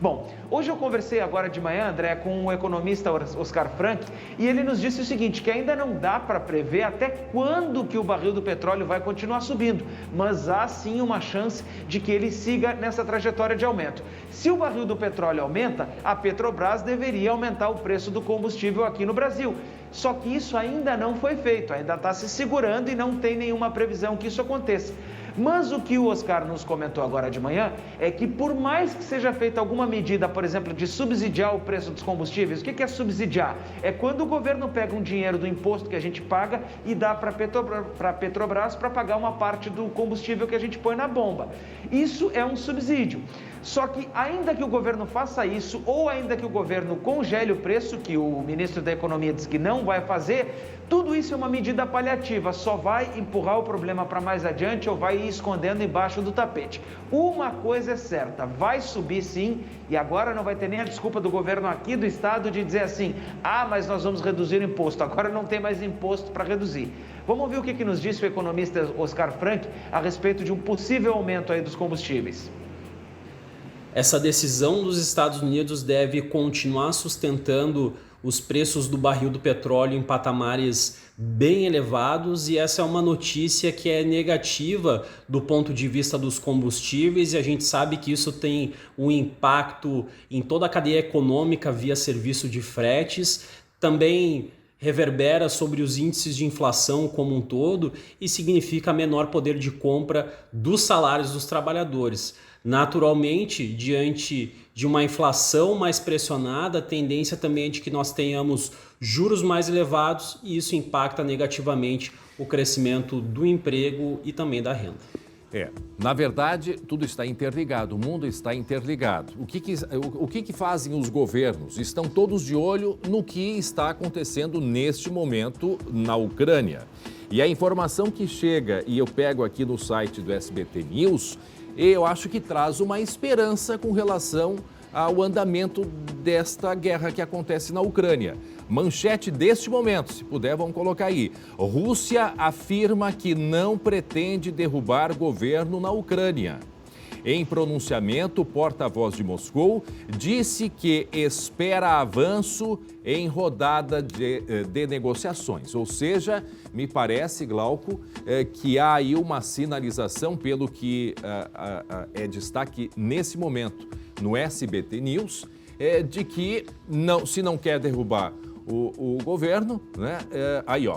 Bom, hoje eu conversei agora de manhã, André, com o economista Oscar Frank, e ele nos disse o seguinte, que ainda não dá para prever até quando que o barril do petróleo vai continuar subindo, mas há sim uma chance de que ele siga nessa trajetória de aumento. Se o barril do petróleo aumenta, a Petrobras deveria aumentar o preço do combustível aqui no Brasil. Só que isso ainda não foi feito, ainda está se segurando e não tem nenhuma previsão que isso aconteça. Mas o que o Oscar nos comentou agora de manhã é que por mais que seja feita alguma medida, por exemplo, de subsidiar o preço dos combustíveis, o que é subsidiar? É quando o governo pega um dinheiro do imposto que a gente paga e dá para a Petrobras para pagar uma parte do combustível que a gente põe na bomba. Isso é um subsídio. Só que ainda que o governo faça isso, ou ainda que o governo congele o preço, que o ministro da Economia disse que não vai fazer, tudo isso é uma medida paliativa, só vai empurrar o problema para mais adiante ou vai ir escondendo embaixo do tapete. Uma coisa é certa, vai subir sim, e agora não vai ter nem a desculpa do governo aqui do estado de dizer assim, mas nós vamos reduzir o imposto, agora não tem mais imposto para reduzir. Vamos ouvir o que nos disse o economista Oscar Frank a respeito de um possível aumento aí dos combustíveis. Essa decisão dos Estados Unidos deve continuar sustentando os preços do barril do petróleo em patamares bem elevados, e essa é uma notícia que é negativa do ponto de vista dos combustíveis, e a gente sabe que isso tem um impacto em toda a cadeia econômica via serviço de fretes, também reverbera sobre os índices de inflação como um todo e significa menor poder de compra dos salários dos trabalhadores. Naturalmente, diante de uma inflação mais pressionada, a tendência também é de que nós tenhamos juros mais elevados e isso impacta negativamente o crescimento do emprego e também da renda. Na verdade, tudo está interligado, o mundo está interligado. O que fazem os governos? Estão todos de olho no que está acontecendo neste momento na Ucrânia. E a informação que chega, e eu pego aqui no site do SBT News, eu acho que traz uma esperança com relação ao andamento desta guerra que acontece na Ucrânia. Manchete deste momento, se puder, vamos colocar aí. Rússia afirma que não pretende derrubar governo na Ucrânia. Em pronunciamento, o porta-voz de Moscou disse que espera avanço em rodada de negociações. Ou seja, me parece, Glauco, que há aí uma sinalização, pelo que é destaque nesse momento no SBT News, de que se não quer derrubar o governo, né?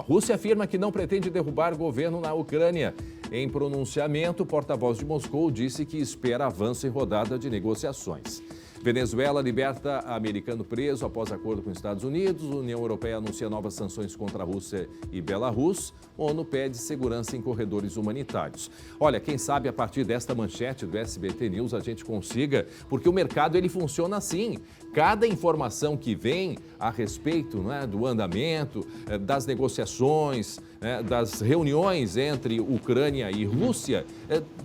Rússia afirma que não pretende derrubar o governo na Ucrânia. Em pronunciamento, o porta-voz de Moscou disse que espera avanço em rodada de negociações. Venezuela liberta americano preso após acordo com os Estados Unidos. A União Europeia anuncia novas sanções contra a Rússia e Belarus. ONU pede segurança em corredores humanitários. Olha, quem sabe a partir desta manchete do SBT News a gente consiga, porque o mercado ele funciona assim. Cada informação que vem a respeito, né, do andamento, das negociações, das reuniões entre Ucrânia e Rússia,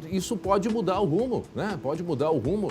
isso pode mudar o rumo, né? Pode mudar o rumo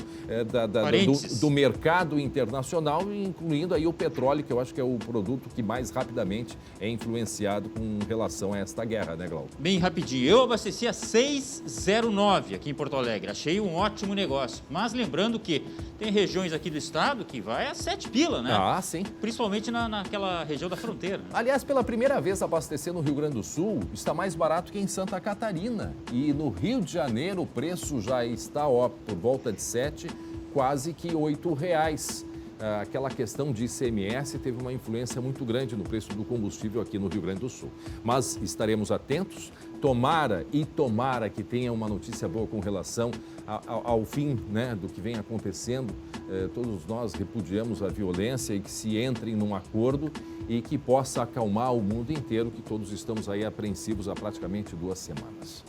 do mercado internacional, incluindo aí o petróleo, que eu acho que é o produto que mais rapidamente é influenciado com relação a esta guerra, né, Glauco? Bem rapidinho, eu abasteci a 6,09 aqui em Porto Alegre, achei um ótimo negócio, mas lembrando que tem regiões aqui do estado que vai a 7 pila, né? Ah, sim. Principalmente naquela região da fronteira. Aliás, pela primeira vez abastecer no Rio Grande do Sul está mais barato que em Santa Catarina. E no Rio de Janeiro o preço já está por volta de 7, quase que R$8. Aquela questão de ICMS teve uma influência muito grande no preço do combustível aqui no Rio Grande do Sul. Mas estaremos atentos, tomara que tenha uma notícia boa com relação ao fim, né, do que vem acontecendo. Todos nós repudiamos a violência e que se entre num acordo e que possa acalmar o mundo inteiro, que todos estamos aí apreensivos há praticamente 2 semanas.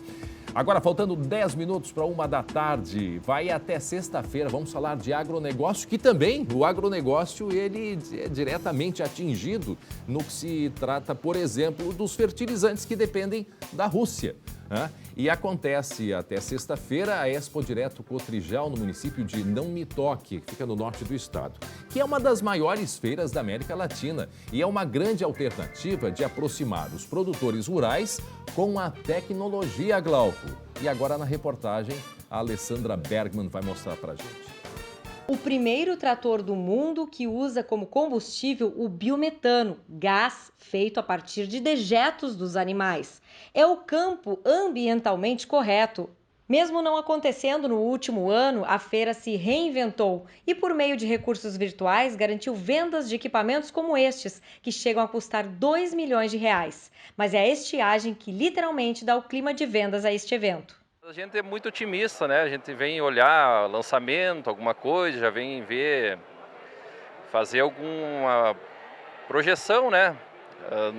Agora, faltando 10 minutos para 1h da tarde, vai até sexta-feira, vamos falar de agronegócio, que também o agronegócio ele é diretamente atingido no que se trata, por exemplo, dos fertilizantes que dependem da Rússia. E acontece até sexta-feira a Expo Direto Cotrijal, no município de Não Me Toque, que fica no norte do estado, que é uma das maiores feiras da América Latina e é uma grande alternativa de aproximar os produtores rurais com a tecnologia, Glauco. E agora na reportagem, a Alessandra Bergman vai mostrar para a gente. o primeiro trator do mundo que usa como combustível o biometano, gás feito a partir de dejetos dos animais. É o campo ambientalmente correto. Mesmo não acontecendo no último ano, a feira se reinventou e, por meio de recursos virtuais, garantiu vendas de equipamentos como estes, que chegam a custar R$2 milhões. Mas é a estiagem que literalmente dá o clima de vendas a este evento. A gente é muito otimista, né? A gente vem olhar lançamento, alguma coisa, já vem ver, fazer alguma projeção, né?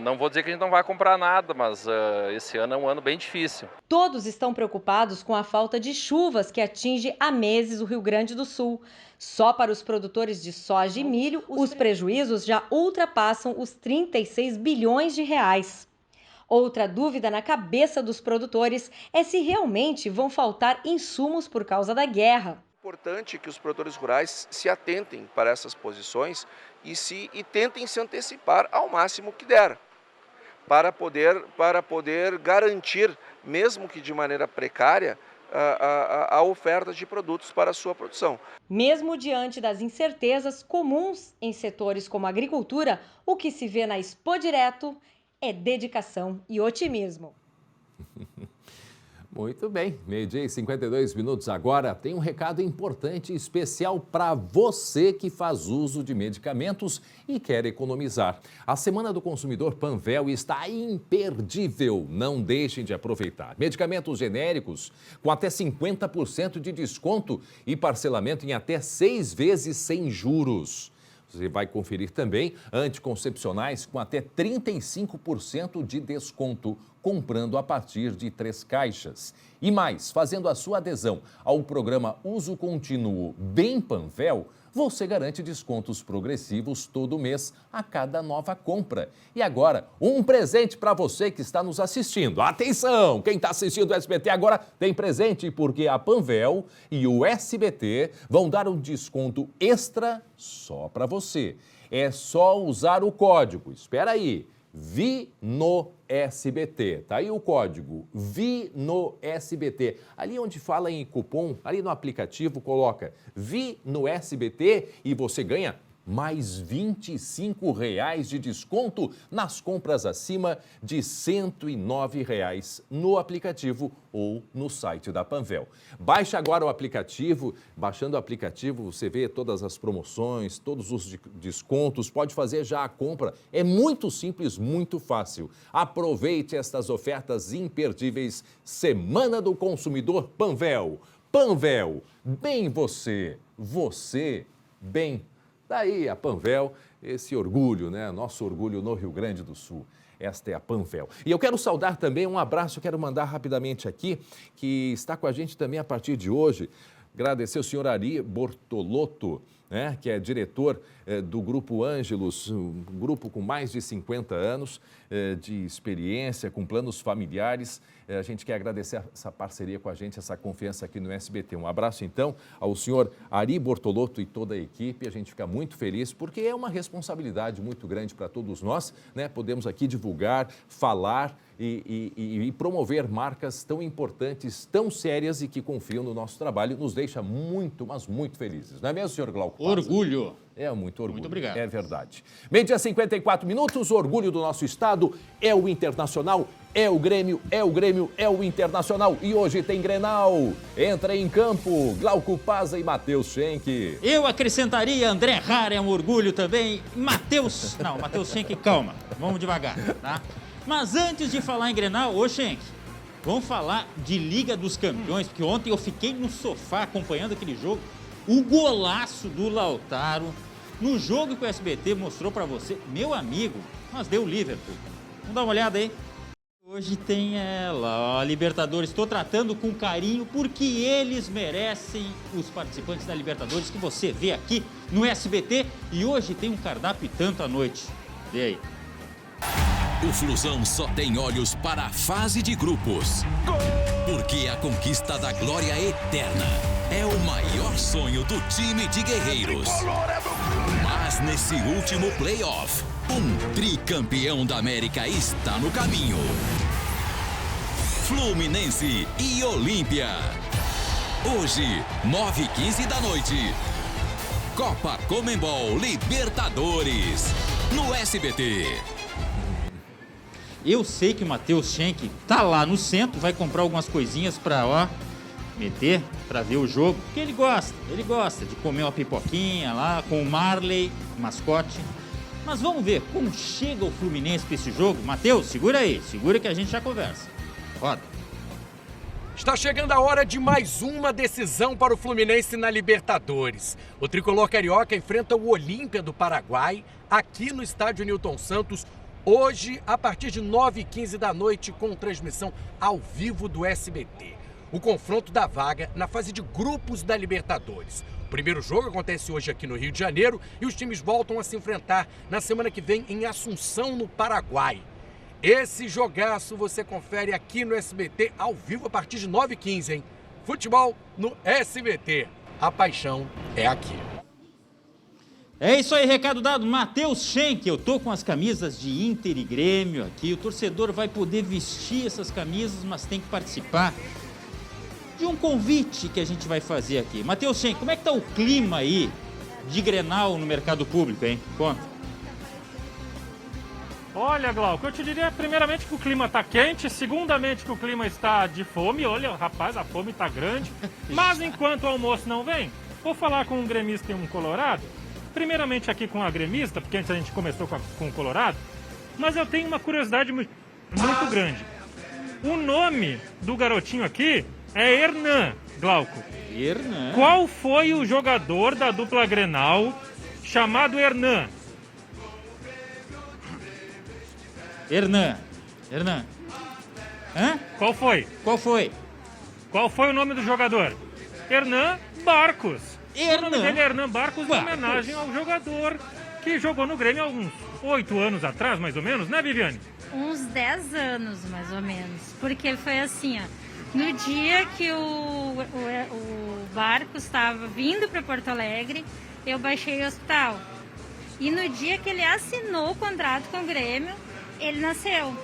Não vou dizer que a gente não vai comprar nada, mas esse ano é um ano bem difícil. Todos estão preocupados com a falta de chuvas que atinge há meses o Rio Grande do Sul. Só para os produtores de soja e milho, os prejuízos já ultrapassam os R$36 bilhões. Outra dúvida na cabeça dos produtores é se realmente vão faltar insumos por causa da guerra. É importante que os produtores rurais se atentem para essas posições e tentem se antecipar ao máximo que der, para poder garantir, mesmo que de maneira precária, a oferta de produtos para a sua produção. Mesmo diante das incertezas comuns em setores como a agricultura, o que se vê na Expo Direto é dedicação e otimismo. Muito bem, 12h52 agora. Tem um recado importante e especial para você que faz uso de medicamentos e quer economizar. A Semana do Consumidor Panvel está imperdível. Não deixem de aproveitar. Medicamentos genéricos com até 50% de desconto e parcelamento em até 6 vezes sem juros. Você vai conferir também anticoncepcionais com até 35% de desconto, comprando a partir de 3 caixas. E mais, fazendo a sua adesão ao programa Uso Contínuo Bem Panvel, você garante descontos progressivos todo mês a cada nova compra. E agora, um presente para você que está nos assistindo. Atenção! Quem está assistindo o SBT agora tem presente, porque a Panvel e o SBT vão dar um desconto extra só para você. É só usar o código, espera aí, VINOSBT, tá aí o código VINOSBT. Ali onde fala em cupom, ali no aplicativo, coloca VINOSBT e você ganha mais R$25 de desconto nas compras acima de R$109 no aplicativo ou no site da Panvel. Baixe agora o aplicativo. Baixando o aplicativo, você vê todas as promoções, todos os descontos, pode fazer já a compra. É muito simples, muito fácil. Aproveite estas ofertas imperdíveis. Semana do Consumidor Panvel. Panvel, bem você, você bem. Daí a Panvel, esse orgulho, né? Nosso orgulho no Rio Grande do Sul. Esta é a Panvel. E eu quero saudar também, um abraço, quero mandar rapidamente aqui, que está com a gente também a partir de hoje. Agradecer ao senhor Ari Bortolotto, né, que é diretor do Grupo Ângelos, um grupo com mais de 50 anos de experiência, com planos familiares. A gente quer agradecer essa parceria com a gente, essa confiança aqui no SBT. Um abraço, então, ao senhor Ari Bortolotto e toda a equipe. A gente fica muito feliz, porque é uma responsabilidade muito grande para todos nós, né? Podemos aqui divulgar, falar e promover marcas tão importantes, tão sérias e que confiam no nosso trabalho. Nos deixa muito, mas muito felizes. Não é mesmo, senhor Glauco? Orgulho. É muito orgulho. Muito obrigado. É verdade. Meio-dia 54 minutos, o orgulho do nosso estado é o Internacional, é o Grêmio, é o Internacional. E hoje tem Grenal. Entra em campo, Glauco Paza e Matheus Schenck. Eu acrescentaria André Rara, é um orgulho também. Matheus Schenck, calma, vamos devagar, tá? Mas antes de falar em Grenal, ô Schenck, vamos falar de Liga dos Campeões, porque ontem eu fiquei no sofá acompanhando aquele jogo. O golaço do Lautaro, no jogo que o SBT mostrou pra você, meu amigo, mas deu Liverpool. Vamos dar uma olhada aí. Hoje tem ela, a Libertadores. Estou tratando com carinho porque eles merecem, os participantes da Libertadores que você vê aqui no SBT. E hoje tem um cardápio e tanto à noite. Vê aí. O Flusão só tem olhos para a fase de grupos. Porque a conquista da glória eterna é o maior sonho do time de guerreiros. Mas nesse último playoff, um tricampeão da América está no caminho. Fluminense e Olímpia. Hoje, 9h15 da noite. Copa Conmebol Libertadores, no SBT. Eu sei que o Matheus Schenck tá lá no centro, vai comprar algumas coisinhas pra, meter, pra ver o jogo, porque ele gosta de comer uma pipoquinha lá com o Marley, mascote. Mas vamos ver como chega o Fluminense pra esse jogo. Matheus, segura aí, segura que a gente já conversa. Roda. Está chegando a hora de mais uma decisão para o Fluminense na Libertadores. O tricolor carioca enfrenta o Olímpia do Paraguai, aqui no estádio Newton Santos, hoje, a partir de 9h15 da noite, com transmissão ao vivo do SBT. O confronto da vaga na fase de grupos da Libertadores. O primeiro jogo acontece hoje aqui no Rio de Janeiro e os times voltam a se enfrentar na semana que vem em Assunção, no Paraguai. Esse jogaço você confere aqui no SBT ao vivo a partir de 9h15, hein? Futebol no SBT. A paixão é aqui. É isso aí, recado dado. Matheus Schenck, eu tô com as camisas de Inter e Grêmio aqui. O torcedor vai poder vestir essas camisas, mas tem que participar de um convite que a gente vai fazer aqui. Matheus Schenck, como é que tá o clima aí de Grenal no mercado público, hein? Conta. Olha, Glauco, eu te diria primeiramente que o clima tá quente, segundamente que o clima está de fome. Olha, rapaz, a fome tá grande. Mas enquanto o almoço não vem, vou falar com um gremista e um colorado. Primeiramente aqui com a gremista, porque antes a gente começou com o colorado. Mas eu tenho uma curiosidade muito grande. O nome do garotinho aqui é Hernan, Glauco. Hernan? Qual foi o jogador da dupla Grenal chamado Hernan? Hernan. Hã? Qual foi? Qual foi o nome do jogador? Hernan Barcos. Hernan? O nome dele é Hernan Barcos, em homenagem ao jogador que jogou no Grêmio há uns 8 anos atrás, mais ou menos, né, Viviane? Uns 10 anos, mais ou menos. Porque foi assim, ó. No dia que o Barcos estava vindo para Porto Alegre, eu baixei o hospital. E no dia que ele assinou o contrato com o Grêmio, ele nasceu.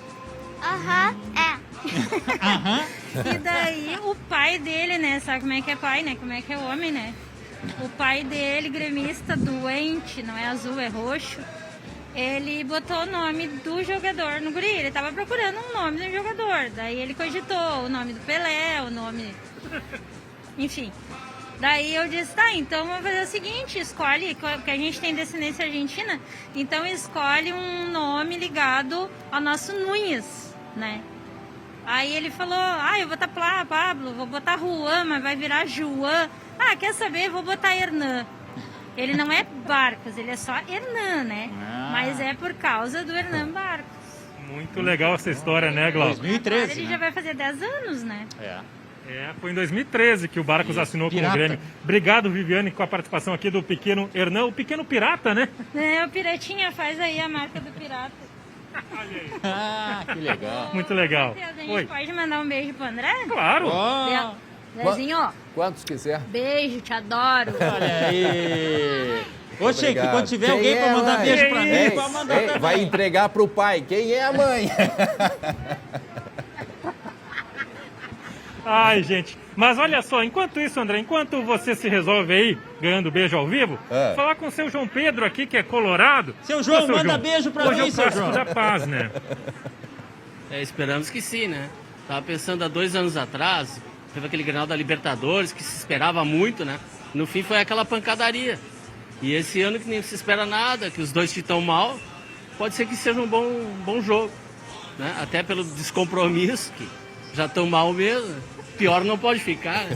E daí o pai dele, né? Sabe como é que é pai, né? Como é que é homem, né? O pai dele, gremista, doente, não é azul, é roxo. Ele botou o nome do jogador no guri. Ele tava procurando um nome do jogador. Daí ele cogitou o nome do Pelé, o nome... Enfim. Daí eu disse, tá, então vamos fazer o seguinte, escolhe, porque a gente tem descendência argentina, então escolhe um nome ligado ao nosso Nunes, né? Aí ele falou, eu vou botar Pablo, vou botar Juan, mas vai virar João. Quer saber, vou botar Hernan. Ele não é Barcos, ele é só Hernan, né? Mas é por causa do Hernan Barcos. Muito legal essa história, né, Glauco? 2013, agora ele já vai fazer 10 anos, né? Foi em 2013 que o Barcos assinou com o Grêmio. Obrigado, Viviane, com a participação aqui do pequeno Hernan, o pequeno pirata, né? O Piratinha faz aí a marca do pirata. Olha aí. Que legal. Muito legal. A gente pode mandar um beijo pro André? Claro. Zezinho, Quantos quiser. Beijo, te adoro. Olha aí. Ô, Schenck, quando tiver alguém pra mandar beijo pra mim, pode mandar também. Vai entregar pro pai. Quem é a mãe? Ai, gente. Mas olha só, enquanto isso, André, enquanto você se resolve aí, ganhando beijo ao vivo, falar com o seu João Pedro aqui, que é colorado. Seu João, manda beijo pra mim, seu João. Da paz, né? Esperamos que sim, né? Tava pensando há 2 anos atrás, teve aquele Grenal da Libertadores, que se esperava muito, né? No fim foi aquela pancadaria. E esse ano que nem se espera nada, que os dois estão mal, pode ser que seja um bom jogo, né? Até pelo descompromisso, que já estão mal mesmo. Pior não pode ficar.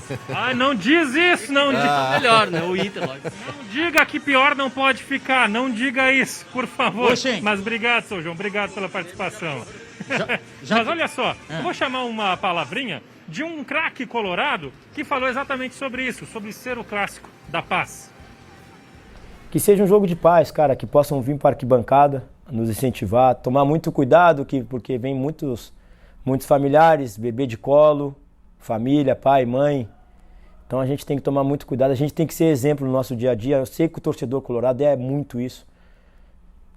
Não diz isso, não diga. Melhor, né? O Inter, lógico. Não diga que pior não pode ficar, não diga isso, por favor. Mas obrigado, seu João, obrigado pela participação. Mas olha só, eu vou chamar uma palavrinha de um craque colorado que falou exatamente sobre isso, sobre ser o clássico da paz. Que seja um jogo de paz, cara, que possam vir para a arquibancada, nos incentivar, tomar muito cuidado, porque vem muitos familiares, bebê de colo, família, pai, mãe. Então a gente tem que tomar muito cuidado, a gente tem que ser exemplo no nosso dia a dia. Eu sei que o torcedor colorado é muito isso.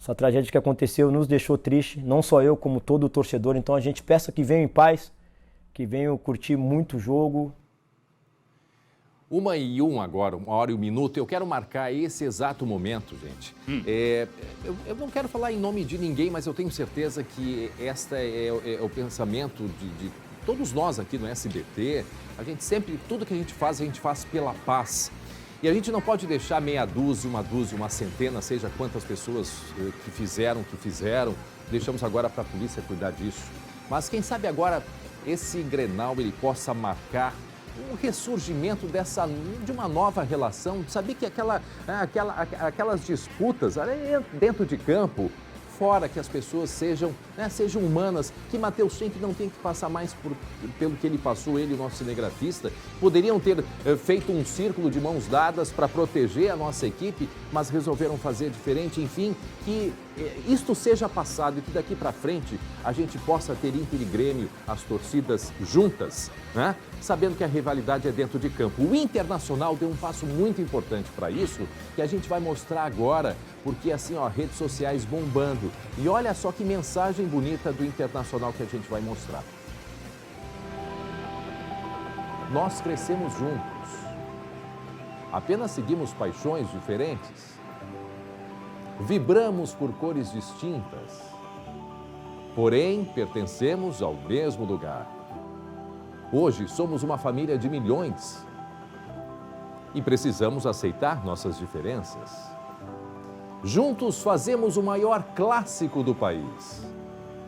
Essa tragédia que aconteceu nos deixou triste, não só eu, como todo o torcedor. Então a gente peça que venham em paz, que venham curtir muito o jogo. 1h01 agora, 1h01. Eu quero marcar esse exato momento, gente. Eu não quero falar em nome de ninguém, mas eu tenho certeza que esta é o pensamento de todos nós aqui no SBT. A gente sempre, tudo que a gente faz pela paz. E a gente não pode deixar meia dúzia, uma centena, seja quantas pessoas que fizeram. Deixamos agora para a polícia cuidar disso. Mas quem sabe agora esse Grenal ele possa marcar um ressurgimento de uma nova relação. Sabia que aquelas disputas dentro de campo, fora, que as pessoas sejam humanas, que Matheus Schenck não tem que passar mais pelo que ele passou, ele, o nosso cinegrafista. Poderiam ter feito um círculo de mãos dadas para proteger a nossa equipe, mas resolveram fazer diferente. Enfim, que isto seja passado e que daqui para frente a gente possa ter Inter e Grêmio, as torcidas juntas, né? Sabendo que a rivalidade é dentro de campo. O Internacional deu um passo muito importante para isso, que a gente vai mostrar agora, porque assim, redes sociais bombando. E olha só que mensagem bonita do Internacional que a gente vai mostrar. Nós crescemos juntos. Apenas seguimos paixões diferentes. Vibramos por cores distintas. Porém, pertencemos ao mesmo lugar. Hoje somos uma família de milhões. E precisamos aceitar nossas diferenças. Juntos fazemos o maior clássico do país.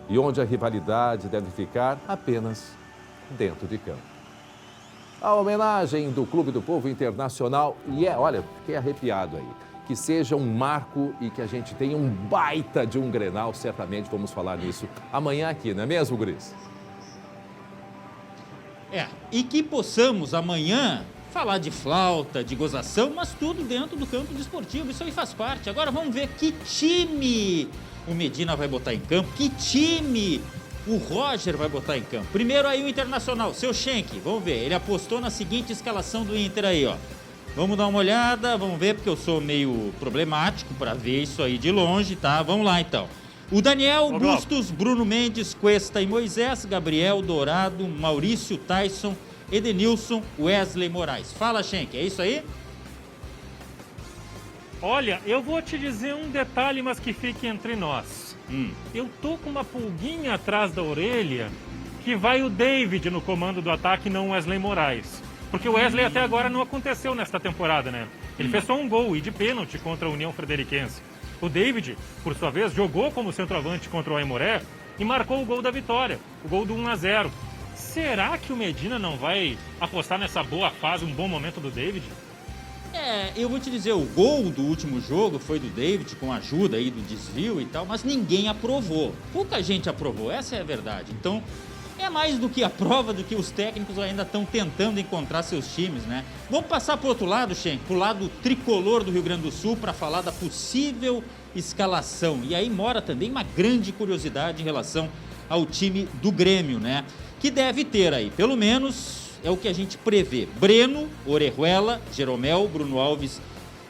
E onde a rivalidade deve ficar apenas dentro de campo. A homenagem do Clube do Povo Internacional. E olha, fiquei arrepiado aí. Que seja um marco e que a gente tenha um baita de um Grenal. Certamente vamos falar nisso amanhã aqui, não é mesmo, Guris? E que possamos amanhã falar de flauta, de gozação, mas tudo dentro do campo desportivo, isso aí faz parte. Agora vamos ver que time o Medina vai botar em campo, que time o Roger vai botar em campo. Primeiro aí o Internacional, seu Schenck, vamos ver, ele apostou na seguinte escalação do Inter aí, Vamos dar uma olhada, vamos ver, porque eu sou meio problemático para ver isso aí de longe, tá? Vamos lá então. O Daniel, Bustos, Bruno Mendes, Cuesta e Moisés, Gabriel, Dourado, Maurício, Tyson, Edenilson, Wesley Moraes. Fala, Schenck, é isso aí? Olha, eu vou te dizer um detalhe, mas que fique entre nós. Eu tô com uma pulguinha atrás da orelha que vai o David no comando do ataque, não o Wesley Moraes. Porque o Wesley até agora não aconteceu nesta temporada, né? Ele fez só um gol e de pênalti contra a União Frederiquense. O David, por sua vez, jogou como centroavante contra o Aimoré e marcou o gol da vitória, o gol do 1-0. Será que o Medina não vai apostar nessa boa fase, um bom momento do David? Eu vou te dizer, o gol do último jogo foi do David, com a ajuda aí do desvio e tal, mas ninguém aprovou. Pouca gente aprovou, essa é a verdade. Então, é mais do que a prova do que os técnicos ainda estão tentando encontrar seus times, né? Vamos passar para o outro lado, Schenck, para o lado tricolor do Rio Grande do Sul, para falar da possível escalação. E aí mora também uma grande curiosidade em relação ao time do Grêmio, né? Que deve ter aí, pelo menos, é o que a gente prevê. Breno, Orejuela, Jeromel, Bruno Alves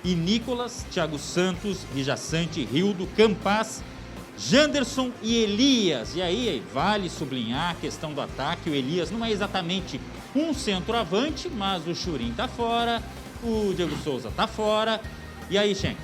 e Nicolas, Thiago Santos, Vijaçante, Rildo, Campaz, Janderson e Elias. E aí vale sublinhar a questão do ataque. O Elias não é exatamente um centroavante, mas o Churin tá fora, o Diego Souza tá fora. E aí, Schenck?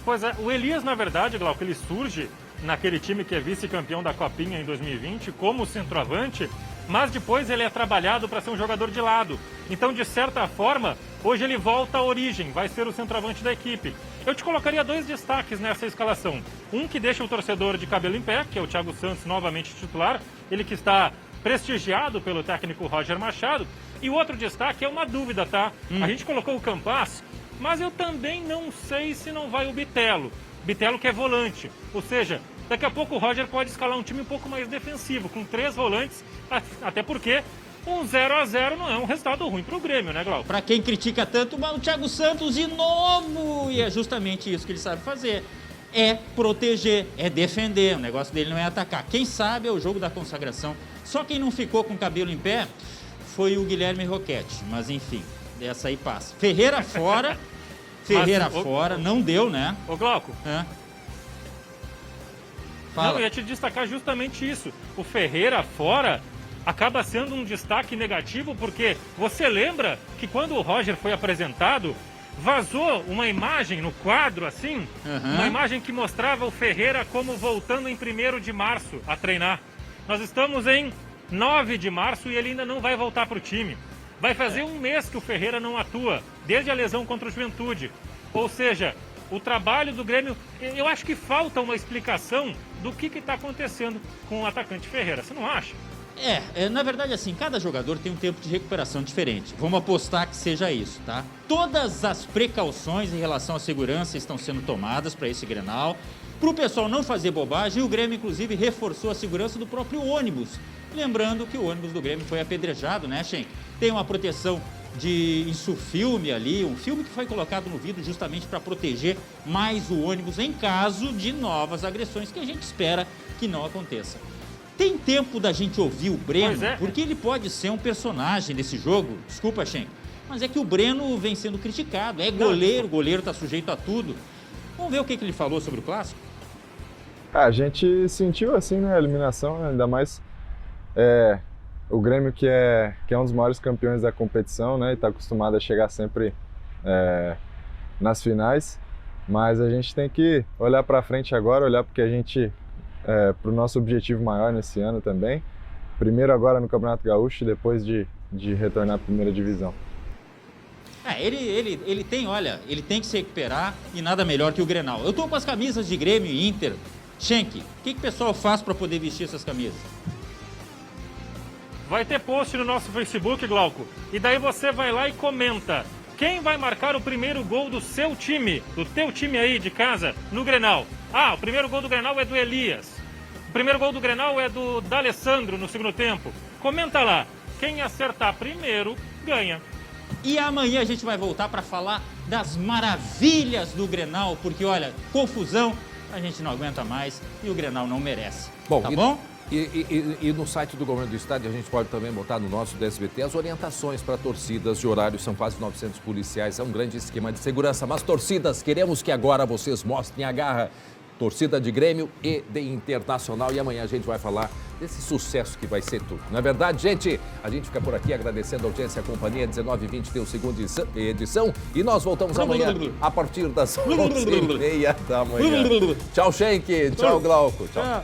Pois é, o Elias, na verdade, Glauco, ele surge naquele time que é vice-campeão da Copinha em 2020 como centroavante, mas depois ele é trabalhado para ser um jogador de lado. Então, de certa forma, hoje ele volta à origem, vai ser o centroavante da equipe. Eu te colocaria dois destaques nessa escalação. Um que deixa o torcedor de cabelo em pé, que é o Thiago Santos, novamente titular, ele que está prestigiado pelo técnico Roger Machado. E o outro destaque é uma dúvida, tá? A gente colocou o Campaz, mas eu também não sei se não vai o Bitelo. Bitelo que é volante, ou seja, daqui a pouco o Roger pode escalar um time um pouco mais defensivo, com 3 volantes, até porque um 0-0 não é um resultado ruim para o Grêmio, né, Glauco? Para quem critica tanto, mas o Thiago Santos de novo, e é justamente isso que ele sabe fazer, é proteger, é defender, o negócio dele não é atacar. Quem sabe é o jogo da consagração. Só quem não ficou com o cabelo em pé foi o Guilherme Roquette, mas enfim, essa aí passa. Ferreira fora... Ferreira fora, não deu, né? Ô, Glauco. Fala. Não, eu ia te destacar justamente isso. O Ferreira fora acaba sendo um destaque negativo, porque você lembra que quando o Roger foi apresentado, vazou uma imagem no quadro, assim, uma imagem que mostrava o Ferreira como voltando em 1º de março a treinar. Nós estamos em 9 de março e ele ainda não vai voltar para o time. Vai fazer um mês que o Ferreira não atua, desde a lesão contra o Juventude. Ou seja, o trabalho do Grêmio, eu acho que falta uma explicação do que está acontecendo com o atacante Ferreira. Você não acha? Na verdade, assim, cada jogador tem um tempo de recuperação diferente. Vamos apostar que seja isso, tá? Todas as precauções em relação à segurança estão sendo tomadas para esse Grenal. Para o pessoal não fazer bobagem, o Grêmio, inclusive, reforçou a segurança do próprio ônibus. Lembrando que o ônibus do Grêmio foi apedrejado, né, Schenck? Tem uma proteção de insufilme ali, um filme que foi colocado no vidro justamente para proteger mais o ônibus em caso de novas agressões, que a gente espera que não aconteça. Tem tempo da gente ouvir o Breno, porque ele pode ser um personagem desse jogo, desculpa, Schenck, mas é que o Breno vem sendo criticado, é goleiro, o goleiro está sujeito a tudo. Vamos ver o que ele falou sobre o Clássico? A gente sentiu assim, né, a eliminação, ainda mais o Grêmio que é um dos maiores campeões da competição, né, e está acostumado a chegar sempre nas finais, mas a gente tem que olhar para frente agora, olhar porque a gente para o nosso objetivo maior nesse ano também, primeiro agora no Campeonato Gaúcho, depois de retornar à primeira divisão. Ele tem que se recuperar e nada melhor que o Grenal. Eu tô com as camisas de Grêmio e Inter. Schenck, o que o pessoal faz para poder vestir essas camisas? Vai ter post no nosso Facebook, Glauco, e daí você vai lá e comenta quem vai marcar o primeiro gol do seu time, do teu time aí de casa, no Grenal. O primeiro gol do Grenal é do Elias. O primeiro gol do Grenal é do D'Alessandro no segundo tempo. Comenta lá, quem acertar primeiro, ganha. E amanhã a gente vai voltar para falar das maravilhas do Grenal, porque olha, confusão a gente não aguenta mais e o Grenal não merece. Bom, bom? E no site do Governo do Estado, a gente pode também botar no nosso do SBT as orientações para torcidas de horários. São quase 900 policiais, é um grande esquema de segurança. Mas torcidas, queremos que agora vocês mostrem a garra. Torcida de Grêmio e de Internacional. E amanhã a gente vai falar desse sucesso que vai ser tudo. Não é verdade, gente? A gente fica por aqui agradecendo a audiência e a companhia. 19h20 tem o segunda edição. E nós voltamos amanhã a partir das 11h30 da manhã. Tchau, Schenck. Tchau, Glauco. Tchau.